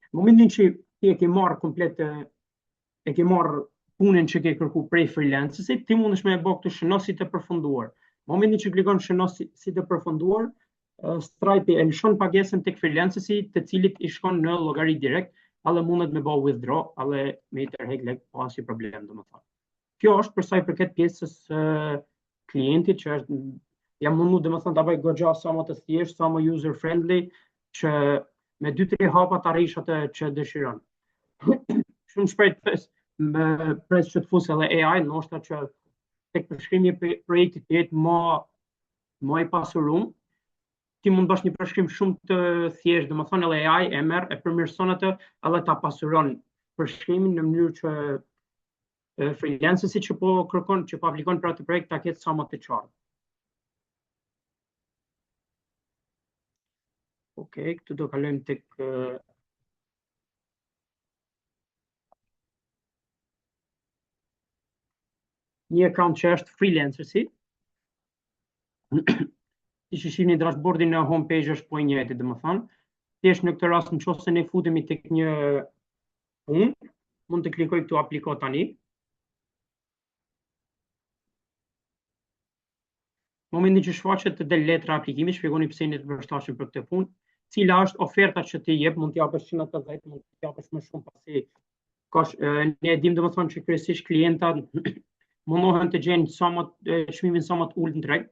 Në momentin që ti e ke marrë komplet, e ke marrë punën që ke kërku prej freelancerit, ti mundesh me e bë këtu shënosi të përfunduar. Në momentin që klikon shënosi të përfunduar, Stripe e lëshon pagesën tek freelancësi, të cilit i shkon në llogari direkt, alle mundet me bëu withdraw, alle me i tërheq lek pa asnjë problem, domethënë. Kjo është për sa i përket pjesës klientit që është jam mundu domethënë ta bëj goxha sa më të thjeshtë, sa më user friendly, që me 2-3 hapa të arrish atë që dëshiron. Shumë shpejt pres që të fusë edhe AI, ndoshta që tek përshkrimi i projektit të jetë më i pasurum, ti mund bësh një përshkrim shumë të thjeshtë, domethënë edhe AI e merr e përmirëson atë, edhe ta pasuron përshkrimin në mënyrë që freelanceri që po kërkon, që po aplikon për atë projekt ta ketë sa më të qartë. Okej, këtu do kalojmë tek një account që është freelanceri. Ti shihni dashboardin në homepage është po i njëjti, domethënë. Thjesht në këtë rast nëse ne futemi tek një punë, mund të klikoj këtu apliko tani. Momentin që shfaqet të del letra aplikimi, shpjegoni pse jeni të përshtatshëm për këtë punë, cila është oferta që ti jep, mund t'i japësh 180, mund t'i japësh më shumë pasi ne e dim domethënë që kryesisht klientat mundohen të gjejnë çmimin sa më të ulët në treg.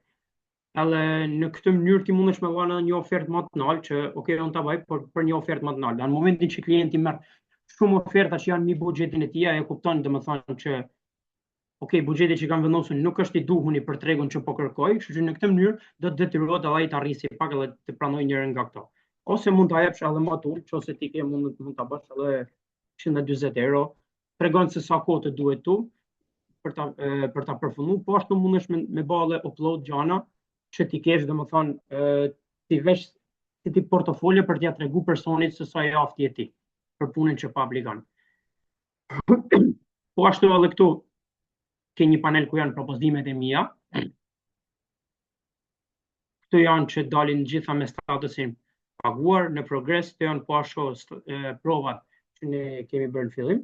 Edhe në këtë mënyrë ti mundesh me dhënë një ofertë më të lartë që unë ta bëj për një ofertë më të lartë. Në momentin që klienti merr shumë oferta që janë mbi buxhetin e tij, e kupton domethënë që buxheti që kanë vendosur nuk është i duhuni për tregun që po kërkoj, kështu që në këtë mënyrë do të detyrohet edhe ai të arrisë pak edhe të pranojë njërin nga këto. Ose mund ta jepsh edhe më të ulët, nëse ti ke mund ta bësh edhe 140 euro, tregon se sa kohë të duhet tu për ta përfunduar, po ashtu mundesh me bëllë upload gjana që ti kesh domethënë ti vesh si ti portofolio për t'ia tregu personit se sa i aftë je ti për punën që po aplikon. Po ashtu edhe këtu ke një panel ku janë propozimet e mia. Këtu janë që dalin gjitha me statusin paguar, në progres, këtu janë po ashtu provat që ne kemi bërë në fillim.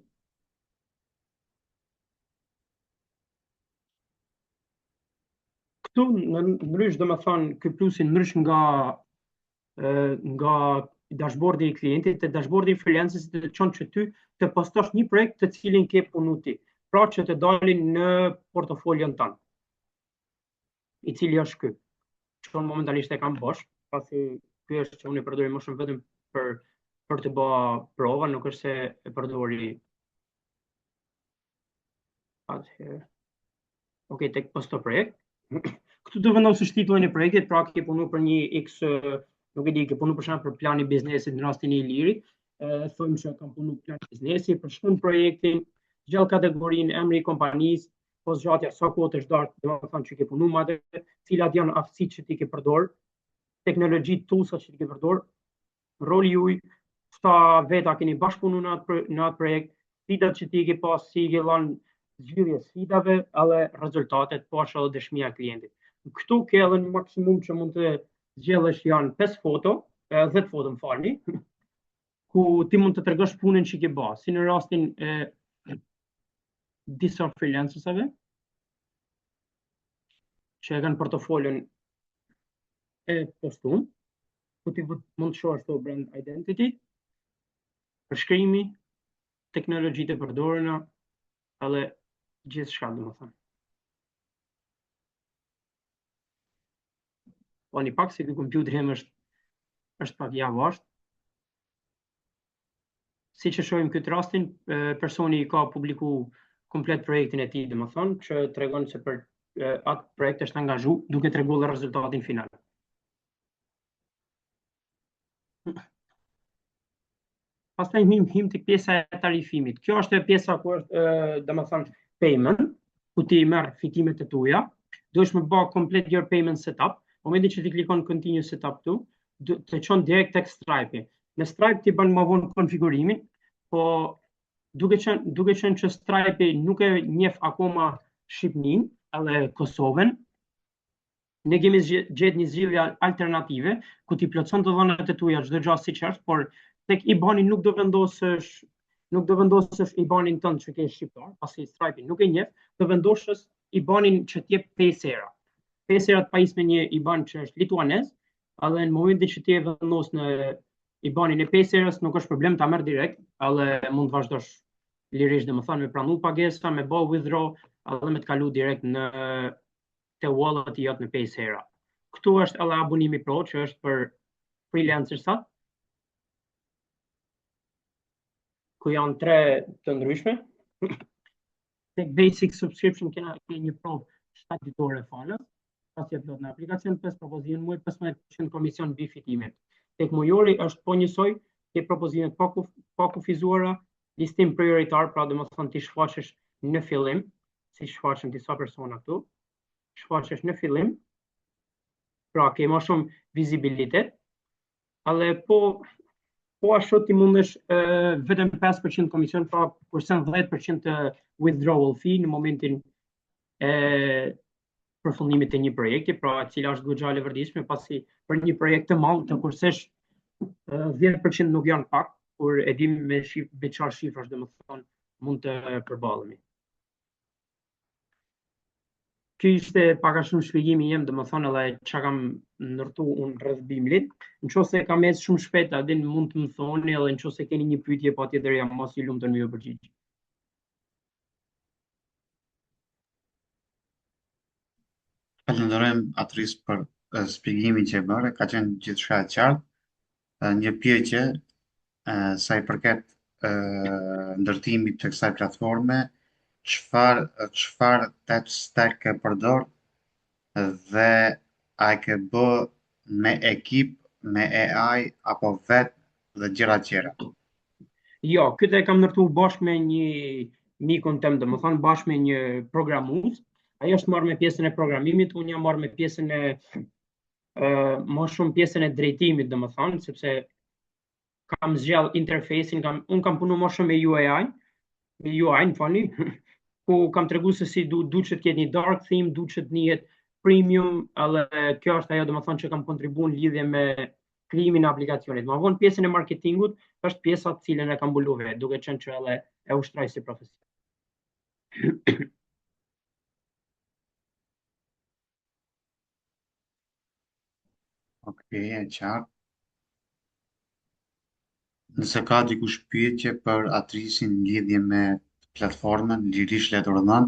Këtu në ndrysh domethënë ky plusi ndrysh nga dashboardi i klientit, te dashboardi i freelancerit të çon që ty të postosh një projekt të cilin ke punu ti, pra që të dalin në portofolion tënd, i cili është ky. Që momentalisht e kam bosh, pasi ky është që unë e përdori më shumë vetëm për të bërë prova, nuk është se e përdori. Okej, tek posto projekt. Këtu do vendosësh titullin e projektit, pra ke punu për një X, nuk e di, ke punu për shembull për plani biznesit në rastin e Ilirit, thojmë se kam punu plan biznesi, përshkruan projektin, gjallë kategorinë, emri i kompanisë, pozgjatja sa kohë të zhdart, domethënë që ke punu me atë, cilat janë aftësitë që ti ke përdor, teknologjitë toolsat që ti ke përdor, roli juaj, sa veta keni bashkëpunu në atë projekt, sfidat që ti ke pas, si ke dhënë zgjidhje sfidave edhe rezultatet, po ashtu edhe dëshmia e klientit. Këtu ke edhe një maksimum që mund të zgjedhësh janë 5 foto, 10 foto më falni, ku ti mund të tregosh punën që ke bërë, si në rastin e disa freelancersave që e kanë portofolion e postuar, ku ti mund të shohësh këto brand identity, përshkrimi, teknologjitë e përdorura, edhe gjithë shka domethënë. Po një pak se ky kompjuteri im është pak javashtë. Siç e shohim këtë rastin, personi ka publiku komplet projektin e tij, domethënë, që tregon se për atë projekt është angazhu, duke treguar rezultatin final. Pastaj him tek pjesa e tarifimit. Kjo është pjesa ku është domethënë payment, ku ti merr fitimet e tua, duhesh me bë komplet your payment setup. Momentin që ti klikon continue setup këtu, të çon direkt tek Stripe. Në Stripe ti bën më vonë konfigurimin, po duke qenë që Stripe nuk e njeh akoma Shqipërinë edhe Kosovën, ne kemi gjetë një zgjidhje alternative ku ti plotson të dhënat e tua çdo gjë siç është, por tek IBAN-i nuk do vendosësh IBAN-in tënd që ke shqiptar, pasi Stripe nuk e njeh, do vendosësh IBAN-in që t'jep Paysera. Paysera të pajisë me një IBAN që është lituanez, edhe në momentin që ti e vendos në IBAN-in e 5 erës, nuk është problem, ta merr direkt, edhe mund të vazhdosh lirisht, domethënë me pranu pagesa, me bë withdraw, edhe me të kalu direkt në te wallet i jot në 5 era. Këtu është edhe abonimi pro që është për freelancersat, ku janë 3 të ndryshme. Tek basic subscription kena një provë 7 ditore falës, pasi e plot në aplikacion 5 propozime në muaj, 15% komision mbi fitimet. Tek mujori është po njësoj, ke propozimet pa kufizuara, listim prioritar, pra domethënë ti shfaqesh në fillim, si shfaqen disa persona këtu, shfaqesh në fillim, pra ke më shumë vizibilitet, edhe po ashtu ti mundesh vetëm 5% komision, pra kurse 10% withdrawal fee në momentin e përfundimit të një projekti, pra cila është goxha e vërditshme, pasi për një projekt të madh të kursesh 10% nuk janë pak, kur e dim me çfarë shifrash domethënë mund të përballemi. Ky ishte pak a shumë shpjegimi jem, domethënë edhe çka kam ndërtu unë rreth Bimlit. Nëse kam ecë shumë shpejt, a din mund të më thoni, edhe nëse keni një pyetje patjetër jam mos i lumtur më ju përgjigj. Falenderojmë Atris për shpjegimin që e bëre, ka qenë gjithçka e qartë. Një pyetje sa i përket ndërtimit të kësaj platforme, çfarë tech stack ke përdor dhe a e ke bë me ekip, me AI apo vet dhe gjëra tjera? Jo, këtë e kam ndërtuar bashkë me një mikun tem, domethënë bashkë me një programues. Ai është marrë me pjesën e programimit, unë jam marrë me pjesën e më shumë pjesën e drejtimit, domethënë, sepse kam zgjall interfacin, unë kam punu më shumë me UI, në fali, ku kam treguar se si du që të ketë një dark theme, du që të njihet premium, edhe kjo është ajo domethënë që kam kontribuar në lidhje me krijimin e aplikacionit. Ma vonë pjesën e marketingut është pjesa të cilën e kam mbuluar vetë, duke qenë që edhe e ushtroj si profesion. Okej, e qartë. Nëse ka dikush pyetje për Atrisin në lidhje me platformën, lirisht le të rëndon.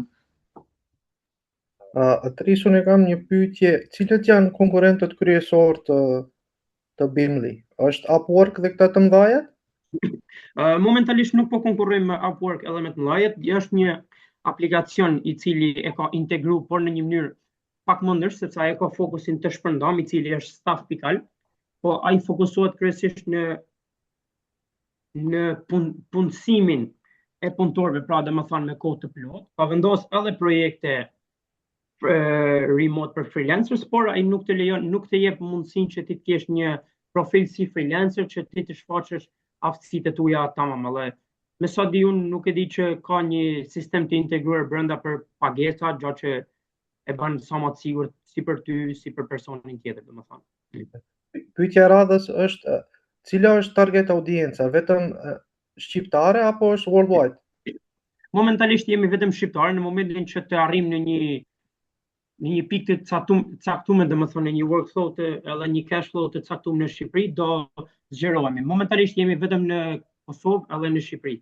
Atris, unë kam një pyetje, cilët janë konkurrentët kryesor të Bimli? Është Upwork dhe këta të mëdhajet? Momentalisht nuk po konkurrojmë me Upwork edhe me të mëdhajet, është një aplikacion i cili e ka integru, por në një mënyrë pak më ndrysh, sepse ai ka fokusin të shpërndam, i cili është staff pikal, po ai fokusohet kryesisht në punësimin e punëtorëve, pra domethënë me kohë të plotë, ka vendos edhe projekte remote për freelancers, por ai nuk të jep mundësinë që ti të kesh një profil si freelancer që ti të shfaqesh aftësitë tuaja tamam, edhe me sa di unë nuk e di që ka një sistem të integruar brenda për pagesa, gjë që e bën sa më të sigurt si për ty, si për personin tjetër, domethënë. Pyetja e radhës është, cila është target audienca, vetëm shqiptare apo është worldwide? Momentalisht jemi vetëm shqiptarë, në momentin që të arrim në një pikë të caktuar, domethënë një workflow edhe një cash flow të caktuar në Shqipëri, do zgjerohemi. Momentalisht jemi vetëm në Kosovë edhe në Shqipëri.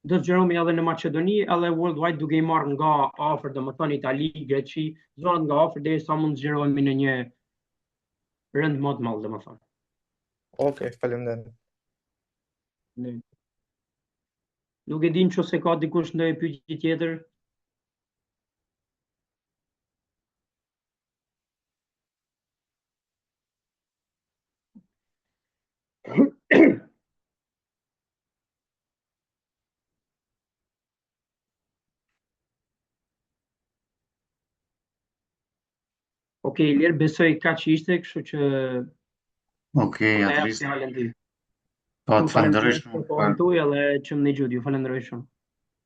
Do zgjerohemi edhe në Maqedoni, edhe worldwide, duke i marrë nga afër, domethënë Itali, Greqi, zonat nga afër derisa mund zgjerohemi në një rënd më të madh, domethënë. Okej, faleminderit. Nuk e di nëse ka dikush ndonjë pyetje tjetër. Okej, Ilir, besoj kaq ishte, kështu që Okej, Atris. Po, të falenderoj shumë për kohën tuaj edhe që më dëgjoni. Ju falenderoj shumë.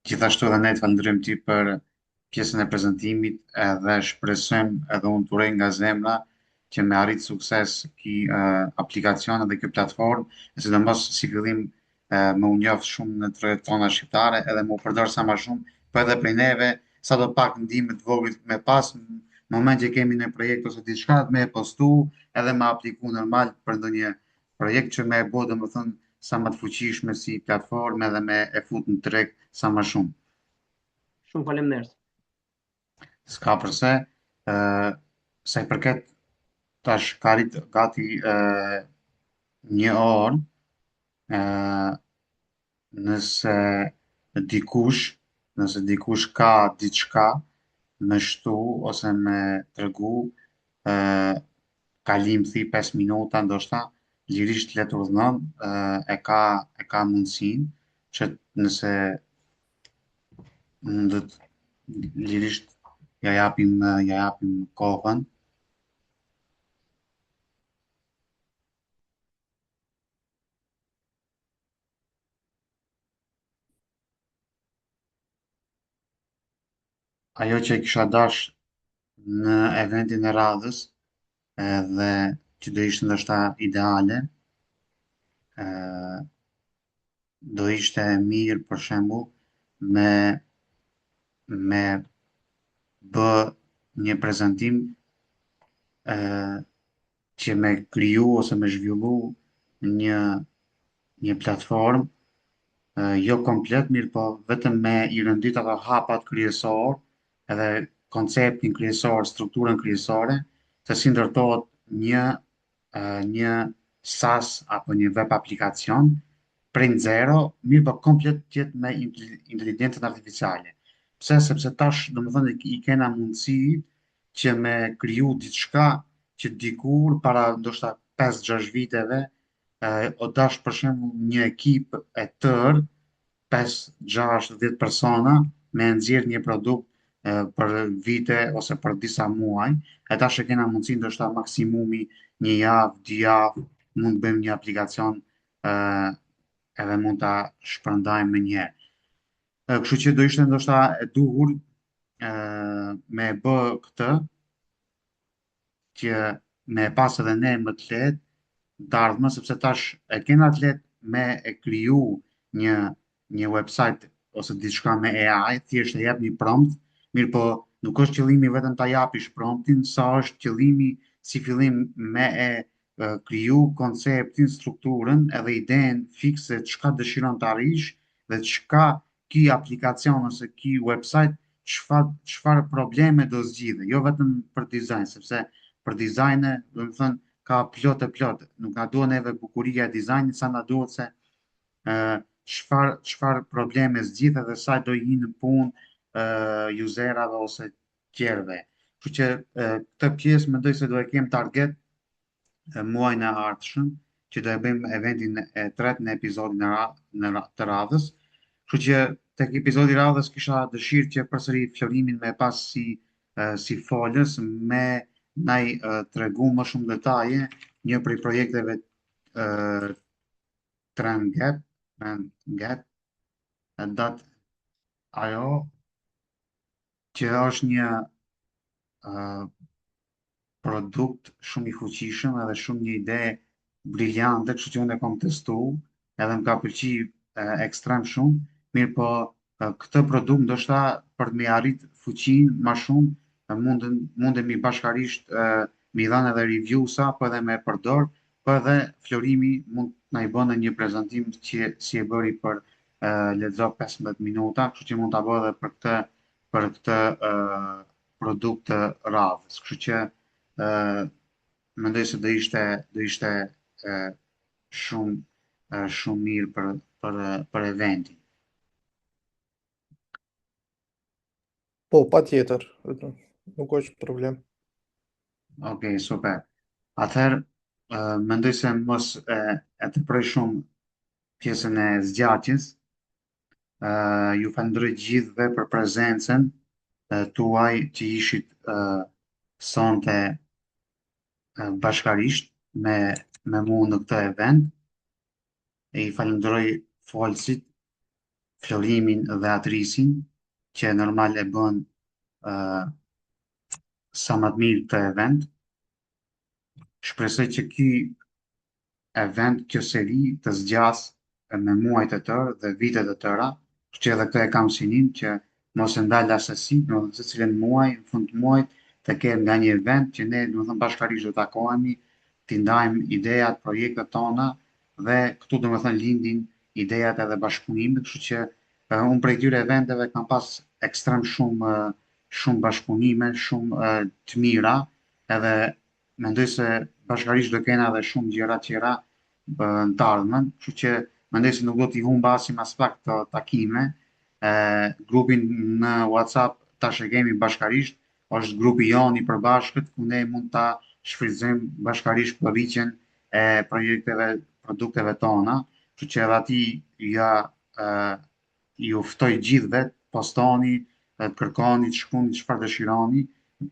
Gjithashtu edhe ne të falenderojmë ti për pjesën e prezantimit, edhe shpresojmë edhe unë të uroj nga zemra që me arrit sukses ky aplikacion dhe ky platformë, e sidomos si fillim me u njoft shumë në tregun tona shqiptare, edhe më u përdor sa më shumë, po edhe prej neve sa do pak ndihmë të vogël me pas Në moment që kemi në projekt ose diçka, me e postu edhe me apliku normal për ndonjë projekt që me e bo dhe më thënë sa më të fuqishme si platformë edhe me e fut në treg sa më shumë. Shumë faleminderit. S'ka përse, sa i përket tash karit gati 1 orë, nëse dikush, nëse dikush ka diçka me shtu ose me tregu, kalim thi 5 minuta, ndoshta lirisht le të urdhënon, e ka mundësinë që nëse mundet lirisht ja japim kohën. Ajo që e kisha dash në eventin e radhës edhe që do ishte ndoshta ideale, do ishte mirë për shembull me bë një prezantim që me kriju ose me zhvillu një platformë jo komplet, mirë po vetëm me i rëndit ato hapat kryesor, edhe konceptin kryesor, strukturën kryesore, se si ndërtohet një SaaS apo një web aplikacion prej zero, mirë po komplet tjetë me inteligencën artificiale. Pse? Sepse tash, domethënë, i kena mundësi që me kriju diçka që dikur para ndoshta 5-6 viteve o dash për shembull një ekip e tërë 5-6-10 persona me nxjerr një produkt për vite ose për disa muaj, e tash e kena mundësi ndoshta maksimumi 1 javë, 2 javë, mund të bëjmë një aplikacion edhe mund ta shpërndajmë më njëherë. Kështu që do ishte ndoshta e duhur me bë këtë që me pas edhe ne më të lehtë të ardhmë, sepse tash e kena të lehtë me e kriju një website ose diçka me AI, thjesht e jep një prompt, mirë po nuk është qëllimi vetëm ta japish promptin, sa është qëllimi si fillim me e kriju konceptin, strukturën edhe idenë fikse çka dëshiron të arrish dhe çka ky aplikacion ose ky website çfarë probleme do zgjidhë, jo vetëm për dizajn, sepse për dizajne, do të thënë, ka plot e plot. Nuk na duhet neve bukuria e dizajnit, sa na duhet se çfarë probleme zgjidh edhe sa do i hinë në punë userave ose tjerëve. Kështu që këtë pjesë mendoj se do e kem target muajin e ardhshëm, që do e bëjmë eventin e tretë në episodin të radhës. Kështu që tek epizodi i radhës kisha dëshirë që përsëri Florimin me pas si folës me na i tregu më shumë detaje një prej projekteve TrendGap, ajo që është një produkt shumë i fuqishëm edhe shumë një ide briljante, kështu që unë e kam testu edhe më ka pëlqy ekstrem shumë, mirë po këtë produkt ndoshta për me arrit fuqinë më shumë mundemi bashkarisht mi dhanë edhe review-sa, po edhe me përdor, po edhe Florimi mund na i bënë një prezantim që si e bëri për lexo 15 minuta, kështu që mund ta bëj edhe për këtë produkt të radhës. Kështu që mendoj se do ishte shumë mirë për eventin. Po, patjetër, nuk është problem. Okej, super. Atëherë, mendoj se mos e të prej shumë pjesën e zgjatjes. Ju falenderoj gjithëve për prezencën tuaj që ishit sonte bashkarisht me mu në këtë event. E i falenderoj folësit, Florimin dhe Atrisin, që normal e bën sa më të mirë këtë event. Shpresoj që ky event, kjo seri të zgjas me muajt e tërë dhe vitet e tëra, që edhe këtë e kam sinin që mos e ndal asesi, në se cilën muaj, në fund të muajt, të ketë nga një event që ne, domethënë, bashkërisht do takohemi, t'i ndajmë idejat, projektet tona dhe këtu domethënë lindin idejat edhe bashkëpunimit, kështu që unë prej këtyre eventeve kam pas ekstrem shumë bashkëpunime, shumë të mira, edhe mendoj se bashkërisht do kena edhe shumë gjëra tjera në të ardhmen, kështu që mendoj se nuk do t'i humb asim as pak të takime. Grupin në WhatsApp tash e kemi bashkërisht, është grupi jonë i përbashkët ku ne mund ta shfrytëzojmë bashkërisht përritjen e projekteve, produkteve tona, kështu që edhe ati ju ftoj gjithëve, postoni, të kërkoni, të shkruani çfarë dëshironi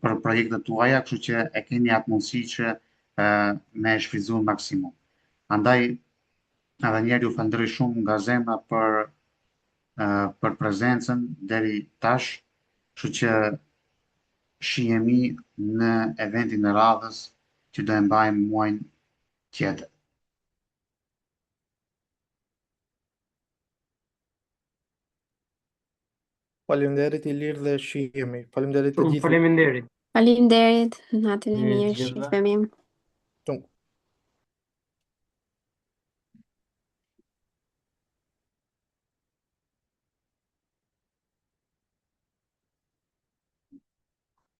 për projektet tuaja, kështu që e keni atë mundësi që me e shfrytëzuar maksimum. Andaj edhe njerë ju falenderoj shumë nga zemra për prezencën deri tash, kështu që shihemi në eventin e radhës që do e mbajmë muajin tjetër. Faleminderit Ilir dhe shihemi. Faleminderit të Shumë gjithëve. faleminderit. Faleminderit, natën e Mirë, mirë, gjithëve. shifemi.